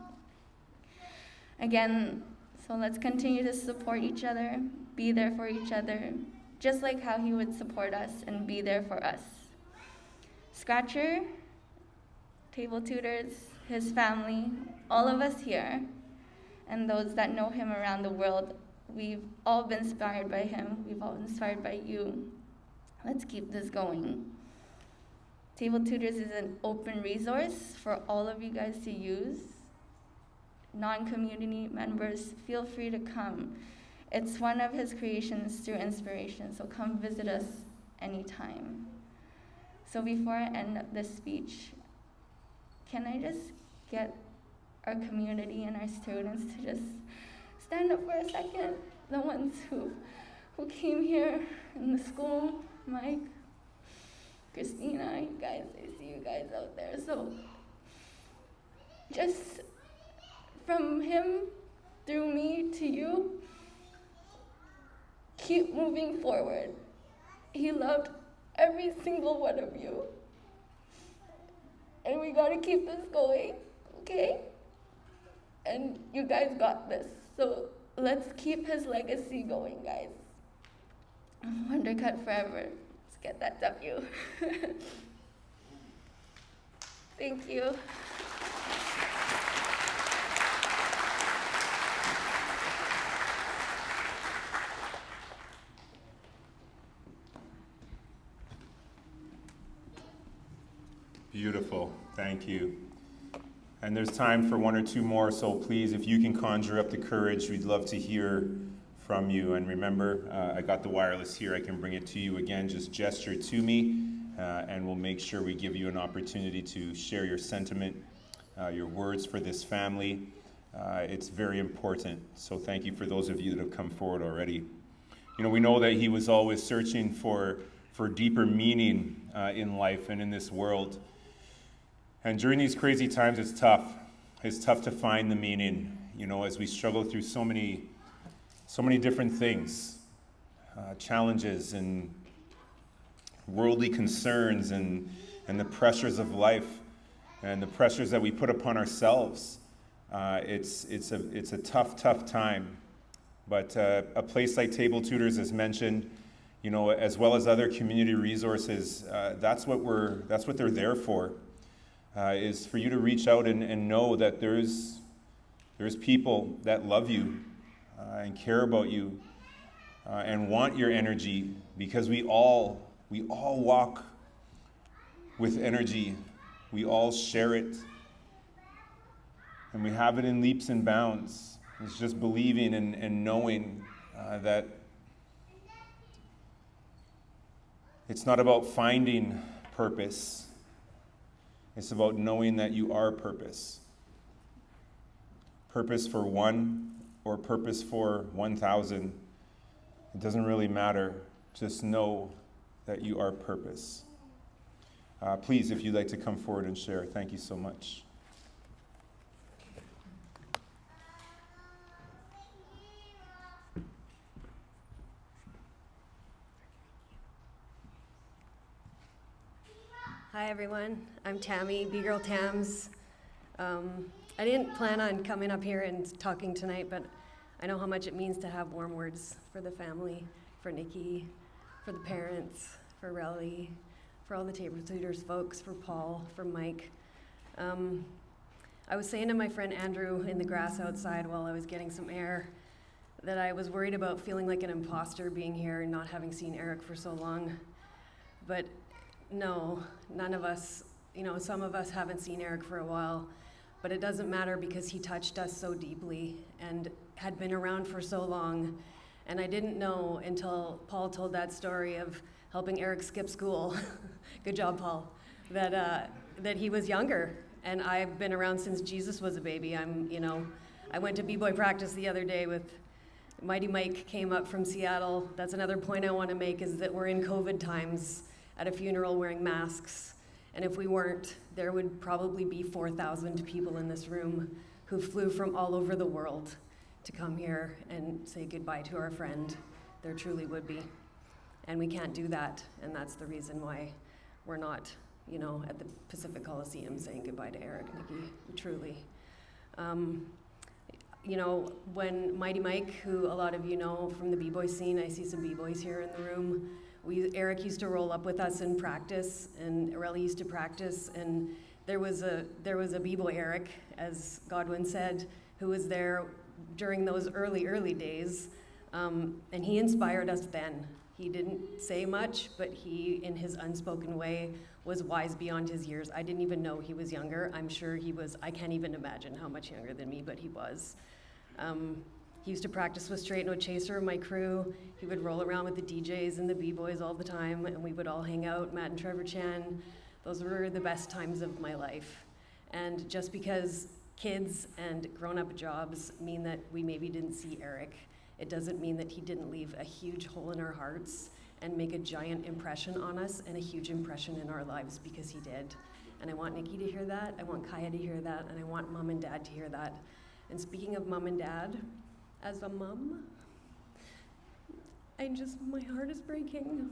Again, so let's continue to support each other, be there for each other, just like how he would support us and be there for us. Scratcher, table tutors, his family, all of us here, and those that know him around the world, we've all been inspired by him. We've all been inspired by you. Let's keep this going. Table Tutors is an open resource for all of you guys to use. Non-community members, feel free to come. It's one of his creations through inspiration, so come visit us anytime. So before I end up this speech, can I just get our community and our students to just stand up for a second? The ones who came here in the school Mike, Christina, you guys, I see you guys out there. So just from him through me to you, keep moving forward. He loved every single one of you. And we gotta keep this going, okay? And you guys got this. So let's keep his legacy going, guys. Wondercut forever. Let's get that W. Thank you. Beautiful, thank you. And there's time for one or two more, so please, if you can conjure up the courage, we'd love to hear from you. And remember, I got the wireless here, I can bring it to you again, just gesture to me, and we'll make sure we give you an opportunity to share your sentiment, your words for this family. It's very important, so thank you for those of you that have come forward already. You know, we know that he was always searching for deeper meaning in life and in this world. And during these crazy times, it's tough. It's tough to find the meaning, you know, as we struggle through so many different things, challenges and worldly concerns and the pressures of life and the pressures that we put upon ourselves. It's a tough time. But a place like Table Tutors, as mentioned, you know, as well as other community resources, that's what they're there for. Is for you to reach out and know that there's people that love you and care about you and want your energy, because we all walk with energy. We all share it, and we have it in leaps and bounds. It's just believing and knowing that it's not about finding purpose. It's about knowing that you are purpose. Purpose for one or purpose for 1,000. It doesn't really matter. Just know that you are purpose. Please, if you'd like to come forward and share, thank you so much. Hi everyone, I'm Tammy, B-Girl Tams. I didn't plan on coming up here and talking tonight, but I know how much it means to have warm words for the family, for Nikki, for the parents, for Relly, for all the Table Tutors folks, for Paul, for Mike. I was saying to my friend Andrew in the grass outside while I was getting some air that I was worried about feeling like an imposter being here and not having seen Eric for so long. But no, none of us, you know, some of us haven't seen Eric for a while, but it doesn't matter because he touched us so deeply and had been around for so long. And I didn't know until Paul told that story of helping Eric skip school. Good job, Paul. That he was younger, and I've been around since Jesus was a baby. I went to b-boy practice the other day with Mighty Mike came up from Seattle. That's another point I want to make, is that we're in COVID times at a funeral wearing masks. And if we weren't, there would probably be 4,000 people in this room who flew from all over the world to come here and say goodbye to our friend. There truly would be. And we can't do that, and that's the reason why we're not, you know, at the Pacific Coliseum saying goodbye to Eric, Nikki, truly. You know, when Mighty Mike, who a lot of you know from the b-boy scene, I see some b-boys here in the room, Eric used to roll up with us in practice, and Aurelie used to practice, and there was a b-boy Eric, as Godwin said, who was there during those early days, and he inspired us then. He didn't say much, but he, in his unspoken way, was wise beyond his years. I didn't even know he was younger. I'm sure he was, I can't even imagine how much younger than me, but he was. He used to practice with Straight No Chaser, my crew. He would roll around with the DJs and the b-boys all the time, and we would all hang out, Matt and Trevor Chan. Those were the best times of my life. And just because kids and grown-up jobs mean that we maybe didn't see Eric, it doesn't mean that he didn't leave a huge hole in our hearts and make a giant impression on us and a huge impression in our lives, because he did. And I want Nikki to hear that, I want Kaya to hear that, and I want Mom and Dad to hear that. And speaking of Mom and Dad, as a mom, my heart is breaking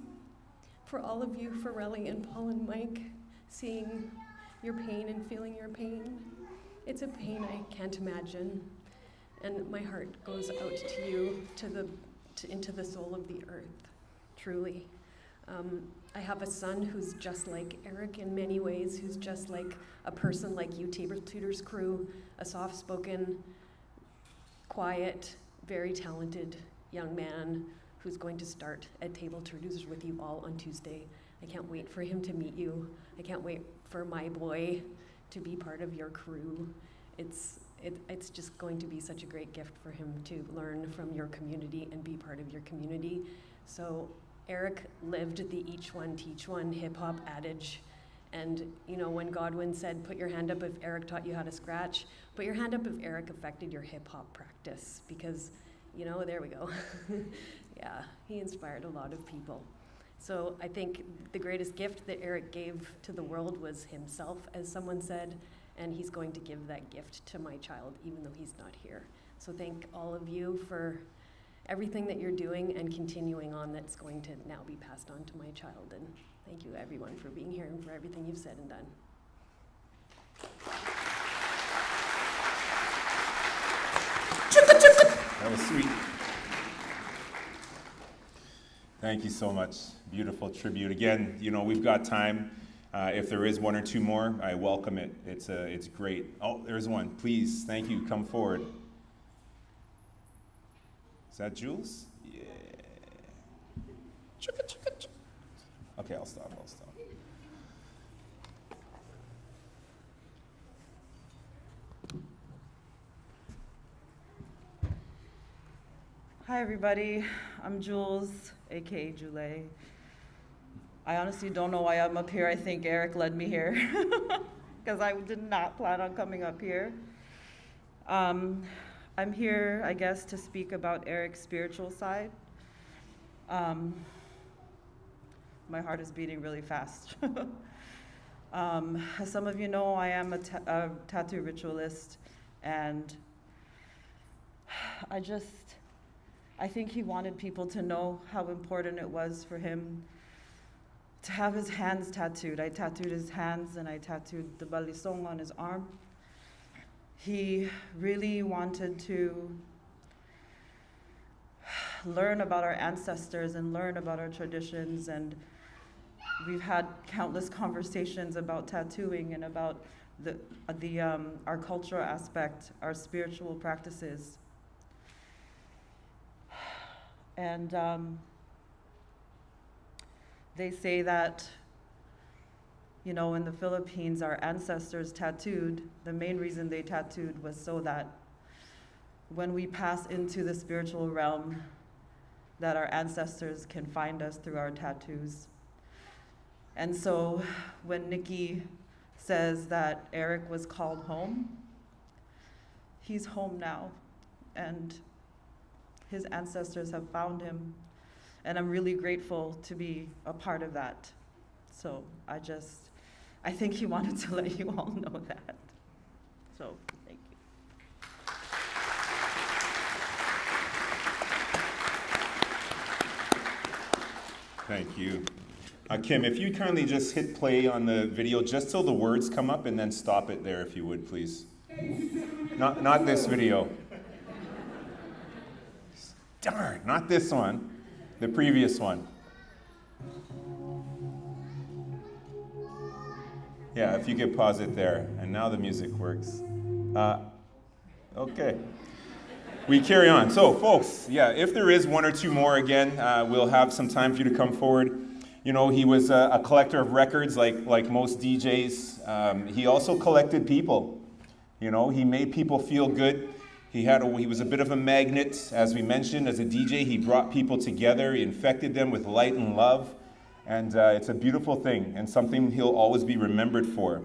for all of you, Farrelly and Paul and Mike, seeing your pain and feeling your pain. It's a pain I can't imagine. And my heart goes out to you, into the soul of the earth, truly. I have a son who's just like Eric in many ways, who's just like a person like you, Tabor Tutors crew, a soft-spoken, quiet, very talented young man who's going to start at Table Tutors with you all on Tuesday. I can't wait for him to meet you. I can't wait for my boy to be part of your crew. It's just going to be such a great gift for him to learn from your community and be part of your community. So Eric lived the each one teach one hip hop adage. And when Godwin said, put your hand up if Eric taught you how to scratch, put your hand up if Eric affected your hip hop practice, because there we go. Yeah, he inspired a lot of people. So I think the greatest gift that Eric gave to the world was himself, as someone said, and he's going to give that gift to my child, even though he's not here. So thank all of you for everything that you're doing and continuing on, that's going to now be passed on to my child. And thank you, everyone, for being here and for everything you've said and done. That was sweet. Thank you so much. Beautiful tribute. Again, we've got time. If there is one or two more, I welcome it. It's great. Oh, there's one. Please, thank you. Come forward. Is that Jules? Yeah. Okay, I'll stop. Hi everybody, I'm Jules, aka Jule. I honestly don't know why I'm up here. I think Eric led me here because I did not plan on coming up here. I'm here, I guess, to speak about Eric's spiritual side. My heart is beating really fast. As some of you know, I am a tattoo ritualist, and I think he wanted people to know how important it was for him to have his hands tattooed. I tattooed his hands and I tattooed the balisong on his arm. He really wanted to learn about our ancestors and learn about our traditions, and we've had countless conversations about tattooing and about our cultural aspect, our spiritual practices. And they say that, in the Philippines, our ancestors tattooed. The main reason they tattooed was so that when we pass into the spiritual realm, that our ancestors can find us through our tattoos. And so when Nikki says that Eric was called home, he's home now. And his ancestors have found him, and I'm really grateful to be a part of that. So I think he wanted to let you all know that. So thank you. Thank you. Kim, if you kindly just hit play on the video just till the words come up, and then stop it there if you would, please. Not this video. Darn, not this one, the previous one. Yeah, if you could pause it there. And now the music works. Okay. We carry on. So, folks, if there is one or two more again, we'll have some time for you to come forward. He was a collector of records like most DJs. He also collected people. He made people feel good. He was a bit of a magnet, as we mentioned. As a DJ, he brought people together. He infected them with light and love. And it's a beautiful thing, and something he'll always be remembered for.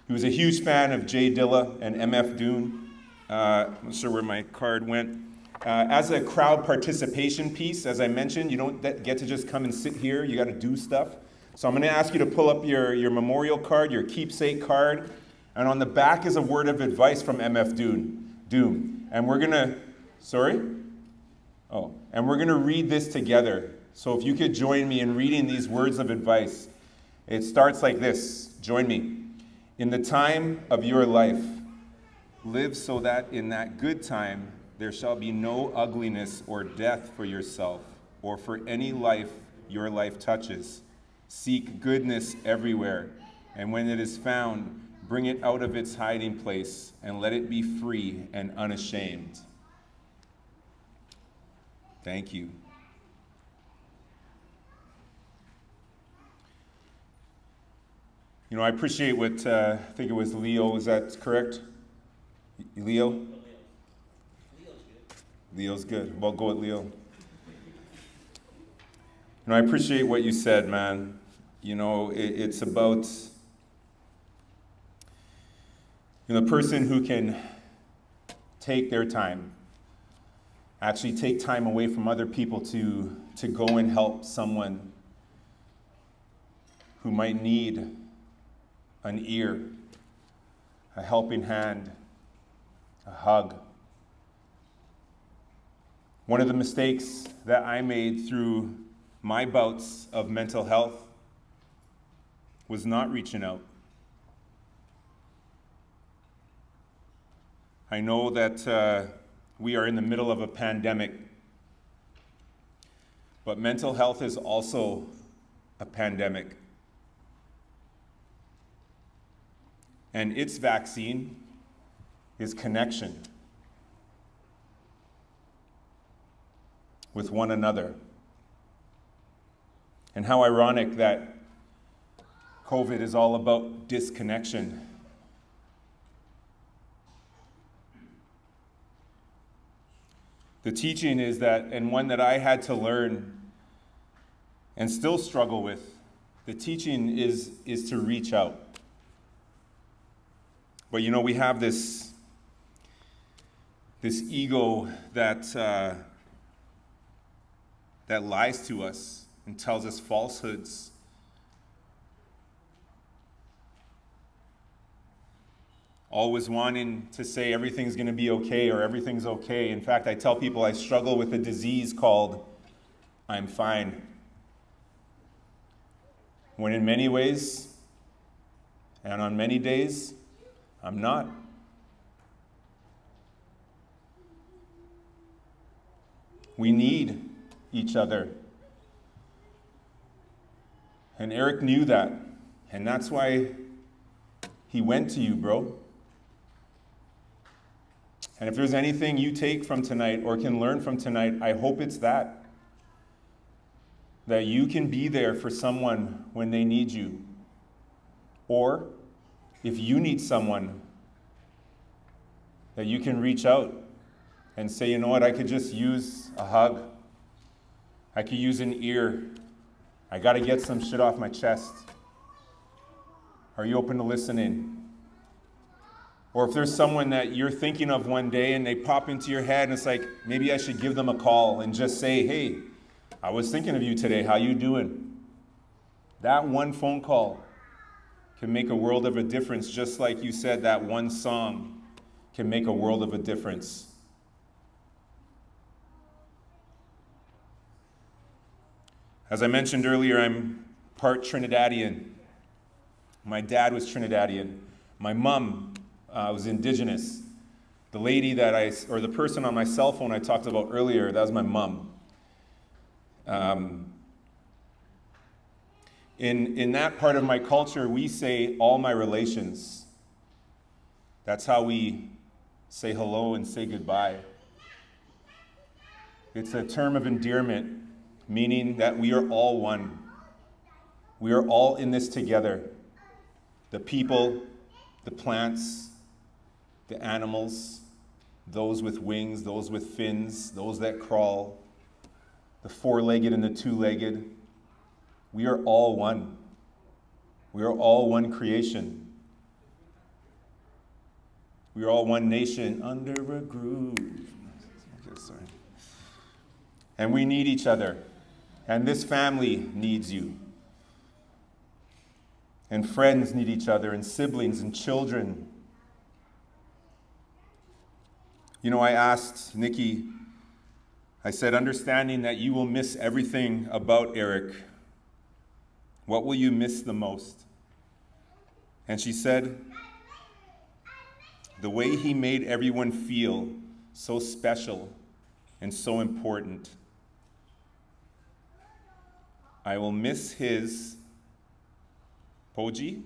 He was a huge fan of Jay Dilla and MF Doom. I'm not sure where my card went. As a crowd participation piece, as I mentioned, you don't get to just come and sit here. You got to do stuff. So I'm going to ask you to pull up your memorial card, your keepsake card. And on the back is a word of advice from MF Doom. And we're going to, and we're going to read this together. So if you could join me in reading these words of advice. It starts like this. Join me. In the time of your life, live so that in that good time there shall be no ugliness or death for yourself or for any life your life touches. Seek goodness everywhere, and when it is found, bring it out of its hiding place and let it be free and unashamed. Thank you. You know, I appreciate what, I think it was Leo, is that correct? Leo? Leo's good. Well, go with Leo. You know, I appreciate what you said, man. You know, it's about, you know, the person who can take their time, actually take time away from other people to go and help someone who might need an ear, a helping hand, a hug. One of the mistakes that I made through my bouts of mental health was not reaching out. I know that we are in the middle of a pandemic, but mental health is also a pandemic. And its vaccine is connection with one another. And how ironic that COVID is all about disconnection. The teaching is that, and one that I had to learn and still struggle with, the teaching is to reach out. But you know, we have this ego that lies to us and tells us falsehoods. Always wanting to say everything's going to be okay or everything's okay. In fact, I tell people I struggle with a disease called I'm fine. When in many ways and on many days, I'm not. We need each other. And Eric knew that. And that's why he went to you, bro. And if there's anything you take from tonight or can learn from tonight, I hope it's that. That you can be there for someone when they need you. Or if you need someone, that you can reach out and say, you know what, I could just use a hug. I could use an ear. I got to get some shit off my chest. Are you open to listening? Or if there's someone that you're thinking of one day and they pop into your head and it's like, maybe I should give them a call and just say, hey, I was thinking of you today. How you doing? That one phone call can make a world of a difference, just like you said, that one song can make a world of a difference. As I mentioned earlier, I'm part Trinidadian. My dad was Trinidadian. My mom was Indigenous. The lady or the person on my cell phone I talked about earlier, that was my mom. In that part of my culture, we say all my relations. That's how we say hello and say goodbye. It's a term of endearment, meaning that we are all one. We are all in this together. The people, the plants, the animals, those with wings, those with fins, those that crawl, the four-legged and the two-legged. We are all one. We are all one creation. We are all one nation under a groove. sorry. And we need each other. And this family needs you. And friends need each other, and siblings and children. You know, I asked Nikki, I said, understanding that you will miss everything about Eric, what will you miss the most? And she said, the way he made everyone feel so special and so important. I will miss his Pogi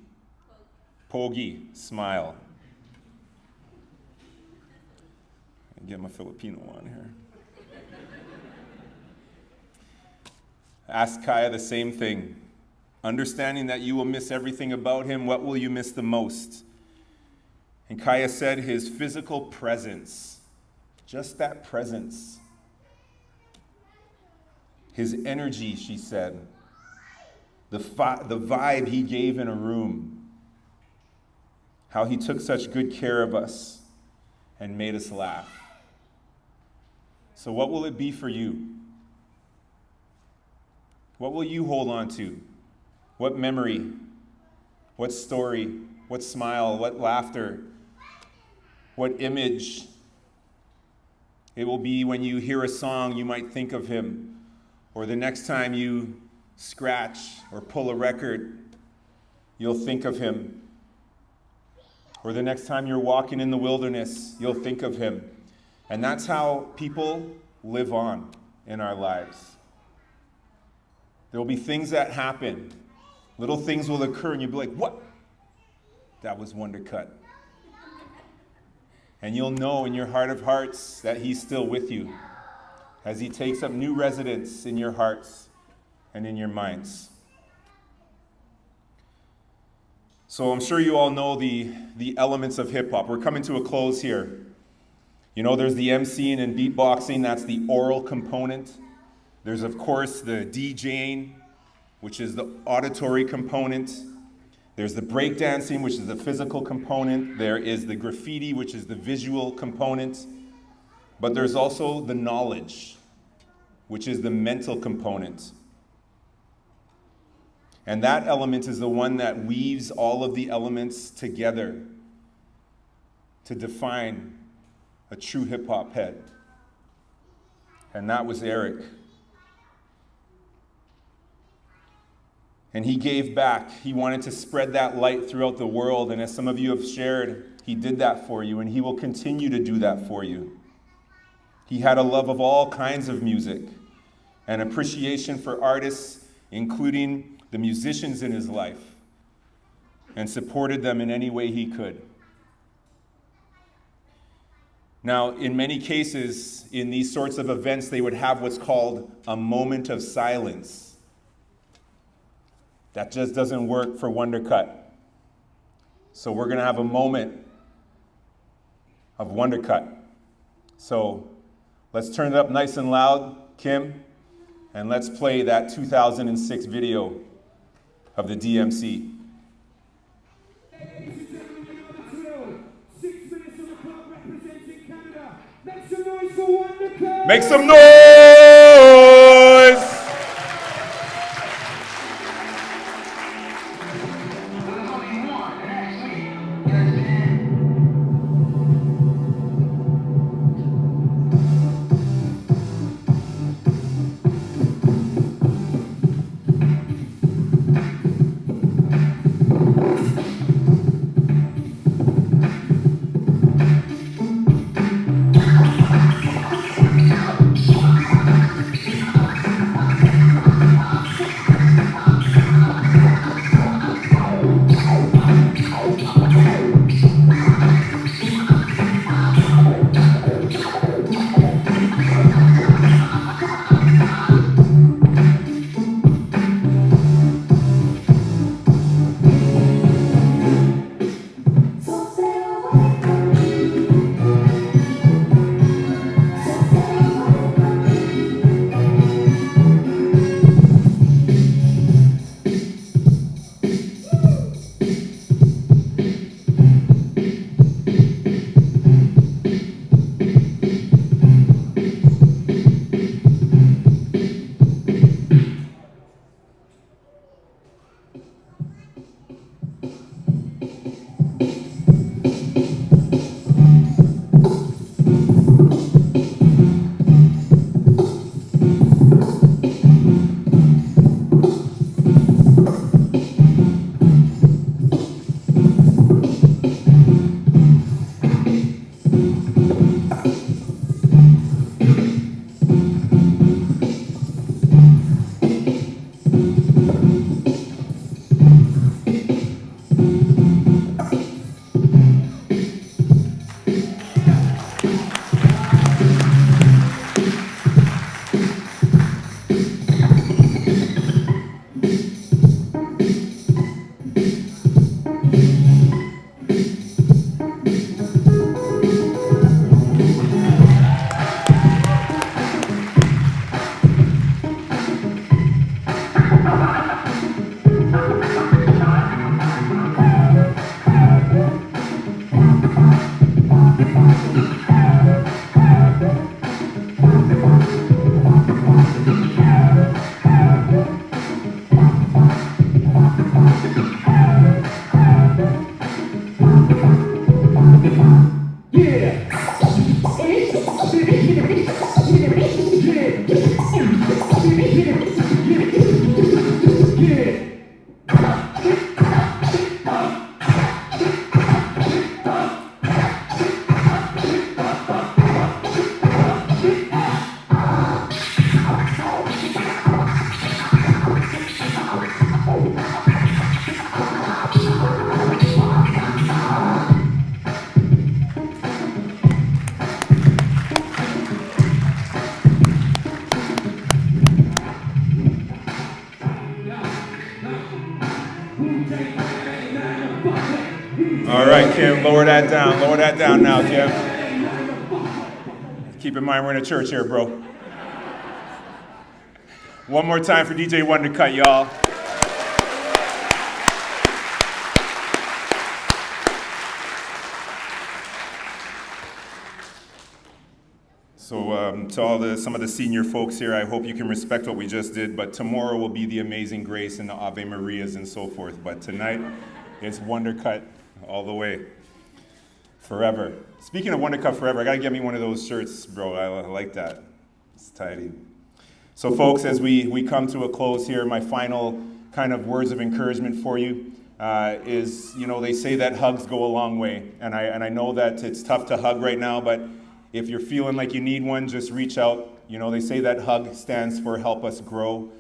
smile. I get my Filipino on here. Ask Kaya the same thing. Understanding that you will miss everything about him, what will you miss the most? And Kaya said his physical presence, just that presence. His energy, she said. The vibe he gave in a room. How he took such good care of us and made us laugh. So what will it be for you? What will you hold on to? What memory? What story? What smile? What laughter? What image? It will be when you hear a song, you might think of him. Or the next time you scratch or pull a record, you'll think of him. Or the next time you're walking in the wilderness, you'll think of him. And that's how people live on in our lives. There will be things that happen. Little things will occur and you'll be like, what? That was Wondercut. And you'll know in your heart of hearts that he's still with you as he takes up new residence in your hearts and in your minds. So I'm sure you all know the elements of hip hop. We're coming to a close here. You know, there's the MCing and beatboxing, that's the oral component. There's, of course, the DJing, which is the auditory component. There's the breakdancing, which is the physical component. There is the graffiti, which is the visual component. But there's also the knowledge, which is the mental component. And that element is the one that weaves all of the elements together to define a true hip-hop head. And that was Eric. And he gave back. He wanted to spread that light throughout the world. And as some of you have shared, he did that for you, and he will continue to do that for you. He had a love of all kinds of music, an appreciation for artists, including the musicians in his life, and supported them in any way he could. Now, in many cases, in these sorts of events, they would have what's called a moment of silence. That just doesn't work for Wondercut. So we're going to have a moment of Wondercut. So let's turn it up nice and loud, Kim, and let's play that 2006 video of the DMC. 6 minutes on the clock representing Canada. Make some noise for Wondercut! Make some noise! All right, Kim, lower that down. Lower that down now, Kim. Keep in mind we're in a church here, bro. One more time for DJ Wondercut, y'all. So to some of the senior folks here, I hope you can respect what we just did, but tomorrow will be the Amazing Grace and the Ave Marias and so forth. But tonight, it's Wondercut all the way. Forever. Speaking of Wondercut Forever, I gotta get me one of those shirts, bro. I like that. It's tidy. So folks, as we come to a close here, my final kind of words of encouragement for you is, they say that hugs go a long way. And I know that it's tough to hug right now, but if you're feeling like you need one, just reach out. They say that hug stands for help us grow.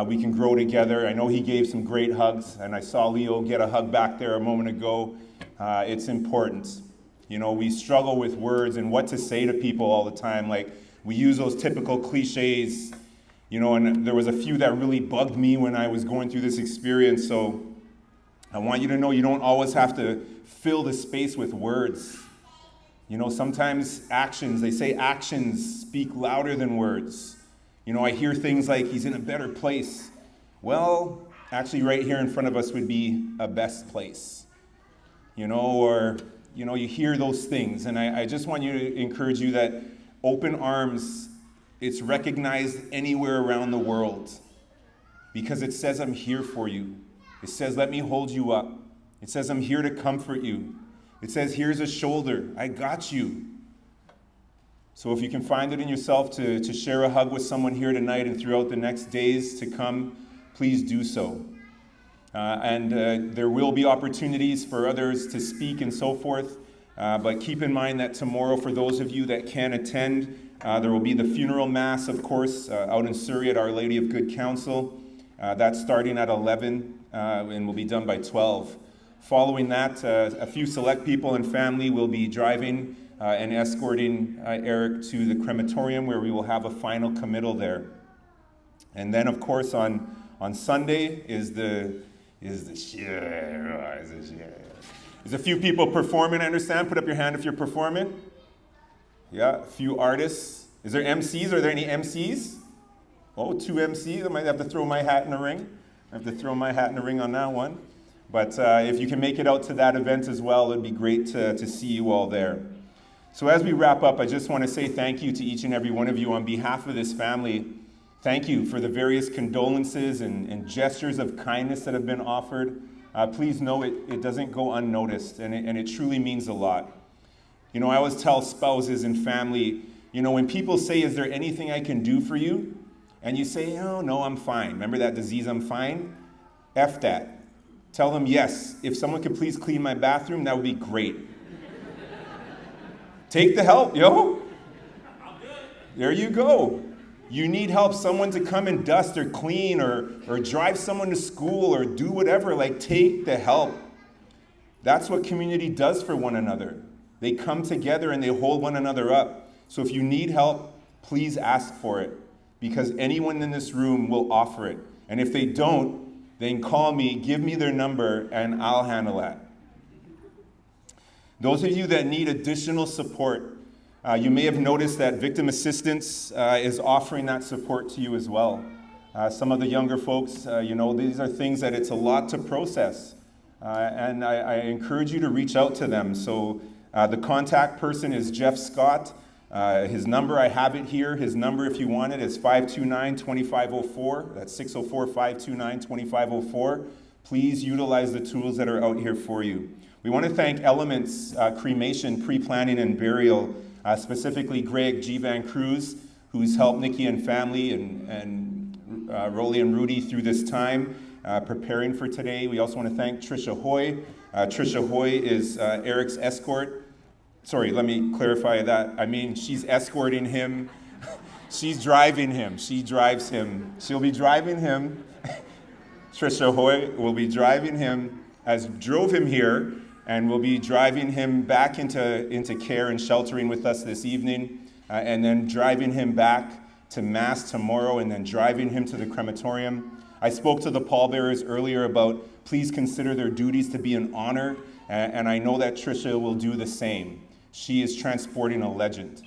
We can grow together. I know he gave some great hugs, and I saw Leo get a hug back there a moment ago. It's important. We struggle with words and what to say to people all the time. Like, we use those typical cliches, and there was a few that really bugged me when I was going through this experience. So I want you to know you don't always have to fill the space with words. Sometimes they say actions speak louder than words. I hear things like, he's in a better place. Well, actually right here in front of us would be a best place. Or you hear those things. And I just want to encourage you that open arms, it's recognized anywhere around the world. Because it says, I'm here for you. It says, let me hold you up. It says, I'm here to comfort you. It says, here's a shoulder. I got you. So if you can find it in yourself to share a hug with someone here tonight and throughout the next days to come, please do so. And there will be opportunities for others to speak and so forth. But keep in mind that tomorrow, for those of you that can attend, there will be the funeral mass, of course, out in Surrey at Our Lady of Good Counsel. That's starting at 11 and will be done by 12. Following that, a few select people and family will be driving and escorting Eric to the crematorium, where we will have a final committal there. And then, of course, on Sunday is the share. There's a few people performing, I understand. Put up your hand if you're performing. Yeah, a few artists. Is there MCs? Are there any MCs? Oh, 2 MCs. I might have to throw my hat in the ring. On that one. But if you can make it out to that event as well, it'd be great to see you all there. So as we wrap up, I just want to say thank you to each and every one of you on behalf of this family. Thank you for the various condolences and gestures of kindness that have been offered. Please know it doesn't go unnoticed, and it truly means a lot. I always tell spouses and family, when people say, is there anything I can do for you? And you say, oh, no, I'm fine. Remember that disease, I'm fine? F that. Tell them, yes, if someone could please clean my bathroom, that would be great. Take the help, yo. There you go. You need help, someone to come and dust or clean or drive someone to school or do whatever, take the help. That's what community does for one another. They come together and they hold one another up. So if you need help, please ask for it, because anyone in this room will offer it. And if they don't, then call me, give me their number, and I'll handle that. Those of you that need additional support, you may have noticed that Victim Assistance is offering that support to you as well. Some of the younger folks, these are things that it's a lot to process. And I encourage you to reach out to them. So the contact person is Jeff Scott. His number, I have it here. His number, if you want it, is 529-2504. That's 604-529-2504. Please utilize the tools that are out here for you. We want to thank Elements Cremation, Pre-Planning, and Burial, specifically Greg G. Van Cruz, who's helped Nikki and family and Rolly and Rudy through this time preparing for today. We also want to thank Trisha Hoy. Trisha Hoy is Eric's escort. Sorry, let me clarify that. I mean, she's escorting him. She's driving him. She drives him. She'll be driving him. Trisha Hoy will be driving him, drove him here, and will be driving him back into care and sheltering with us this evening, and then driving him back to Mass tomorrow, and then driving him to the crematorium. I spoke to the pallbearers earlier about please consider their duties to be an honor, and I know that Trisha will do the same. She is transporting a legend.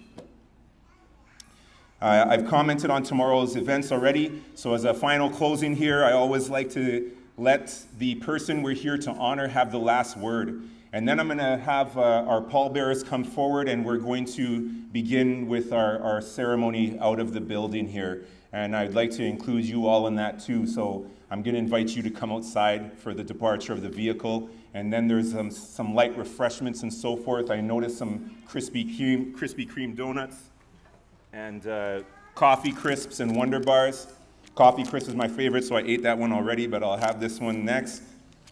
I've commented on tomorrow's events already, so as a final closing here, I always like to let the person we're here to honor have the last word. And then I'm going to have our pallbearers come forward, and we're going to begin with our ceremony out of the building here. And I'd like to include you all in that too. So I'm going to invite you to come outside for the departure of the vehicle. And then there's some light refreshments and so forth. I noticed some Krispy Kreme donuts and coffee crisps and Wonder Bars. Coffee crisp is my favorite, so I ate that one already, but I'll have this one next.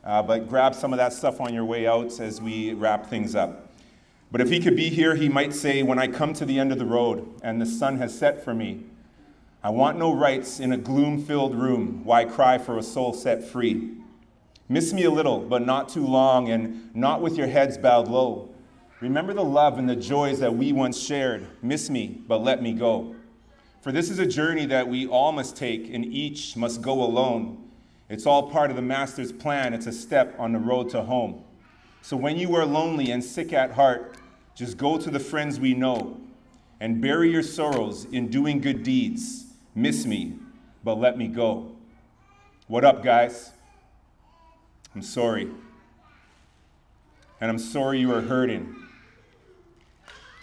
But grab some of that stuff on your way out as we wrap things up. But if he could be here, he might say, when I come to the end of the road and the sun has set for me, I want no rights in a gloom-filled room. Why cry for a soul set free? Miss me a little, but not too long, and not with your heads bowed low. Remember the love and the joys that we once shared. Miss me, but let me go. For this is a journey that we all must take, and each must go alone. It's all part of the Master's plan. It's a step on the road to home. So when you are lonely and sick at heart, just go to the friends we know and bury your sorrows in doing good deeds. Miss me, but let me go. What up, guys? I'm sorry. And I'm sorry you are hurting.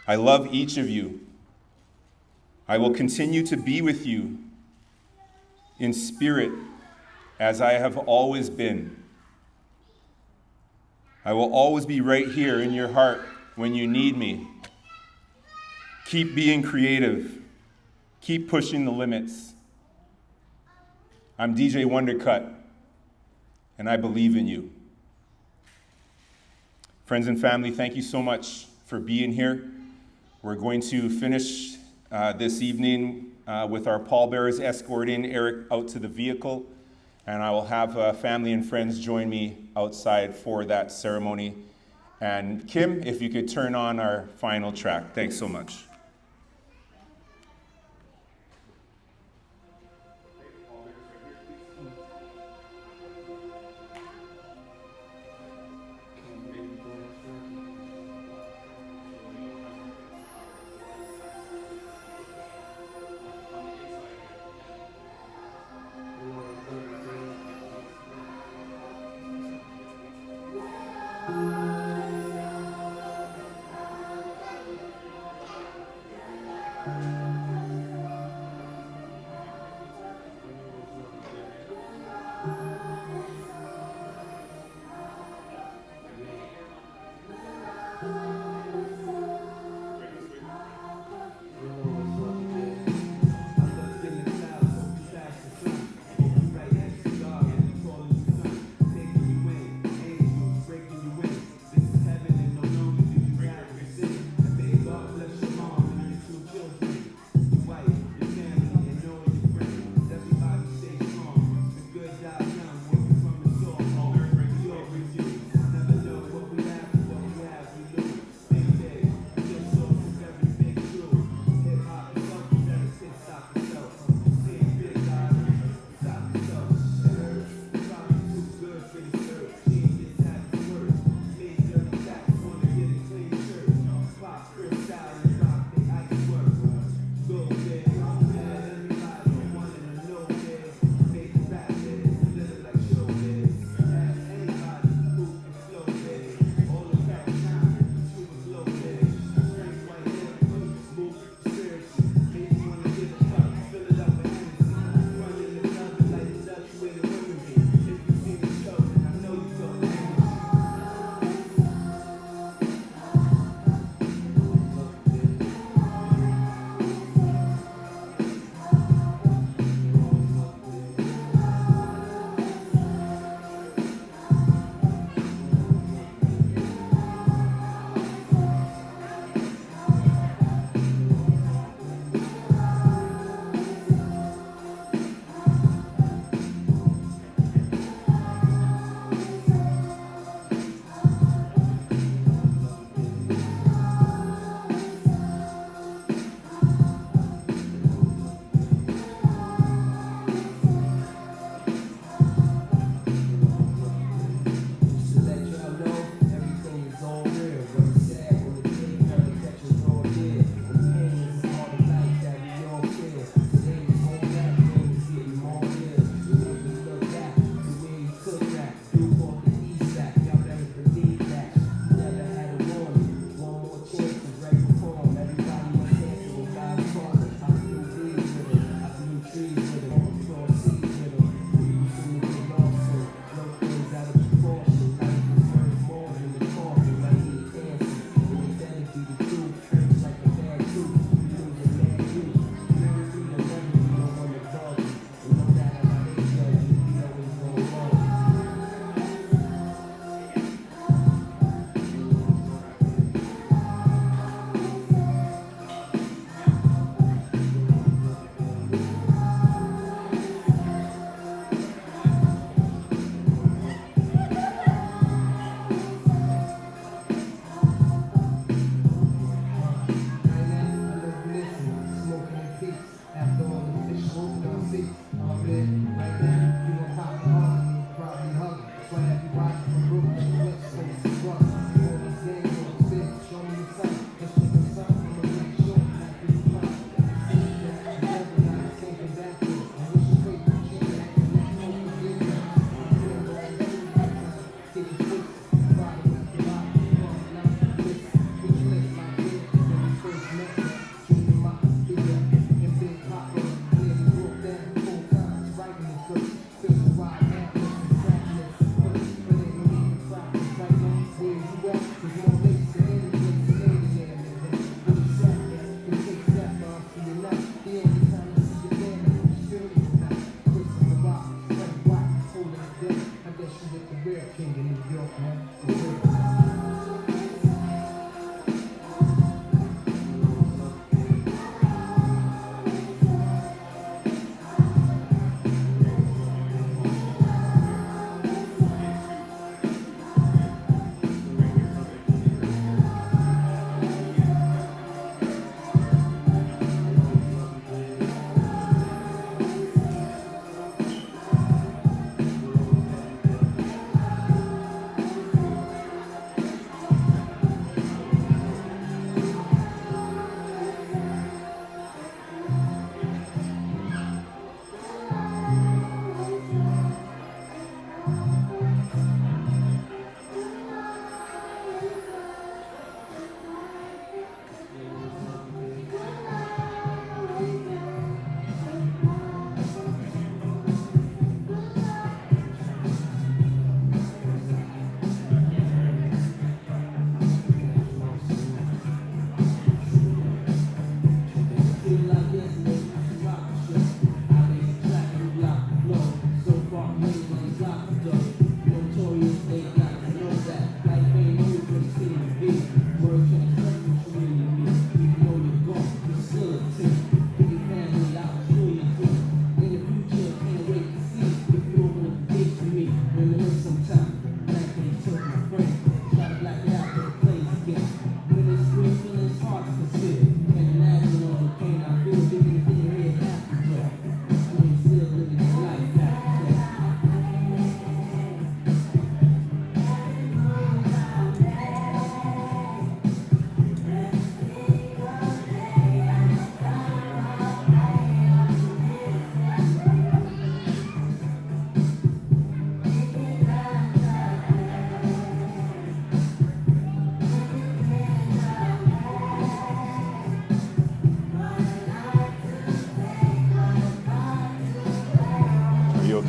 I love each of you. I will continue to be with you in spirit as I have always been. I will always be right here in your heart when you need me. Keep being creative. Keep pushing the limits. I'm DJ Wondercut, and I believe in you. Friends and family, thank you so much for being here. We're going to finish this evening with our pallbearers escorting Eric out to the vehicle, and I will have family and friends join me outside for that ceremony. And Kim, if you could turn on our final track. Thanks so much.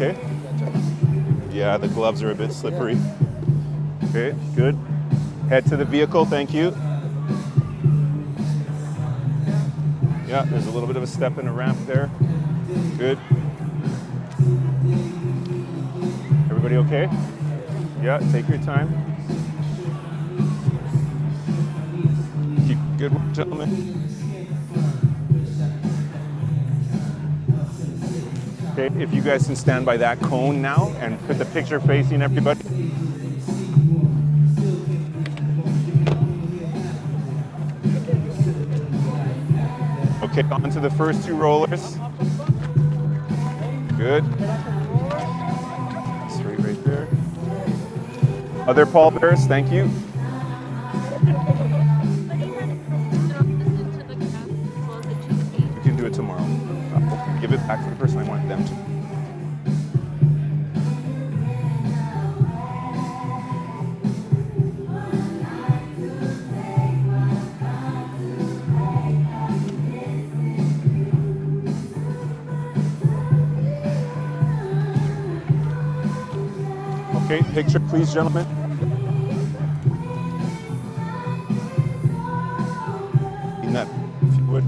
okay? Yeah, the gloves are a bit slippery. Okay, good. Head to the vehicle, thank you. Yeah, there's a little bit of a step and a ramp there. Good. Everybody okay? Yeah, take your time. Keep good work, gentlemen. Okay, if you guys can stand by that cone now and put the picture facing everybody. Okay, on to the first two rollers. Good. Straight right there. Other pallbearers, thank you. You can do it tomorrow. Give it back to the person I want them to. Okay, picture please, gentlemen. In that, if you would.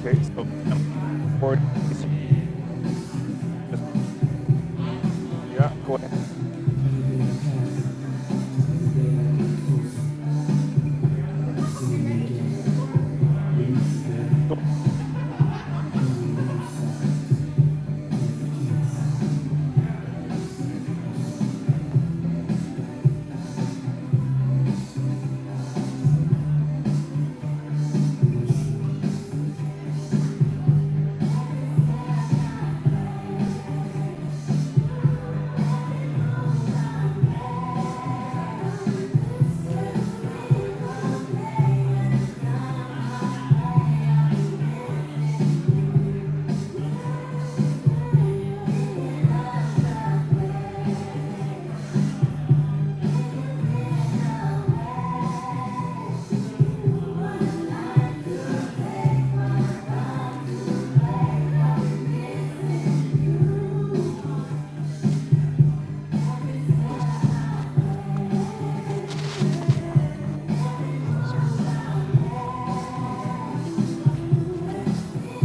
Okay, so forward. Yeah, go ahead.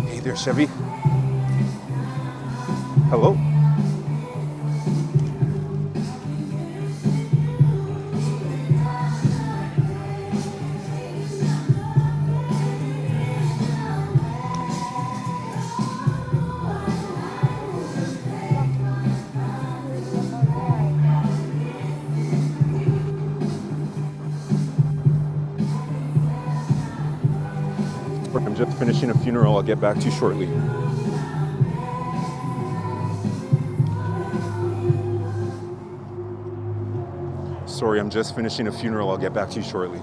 Hey there, Chevy. Hello? I'm just finishing a funeral. I'll get back to you shortly. Sorry, I'm just finishing a funeral. I'll get back to you shortly.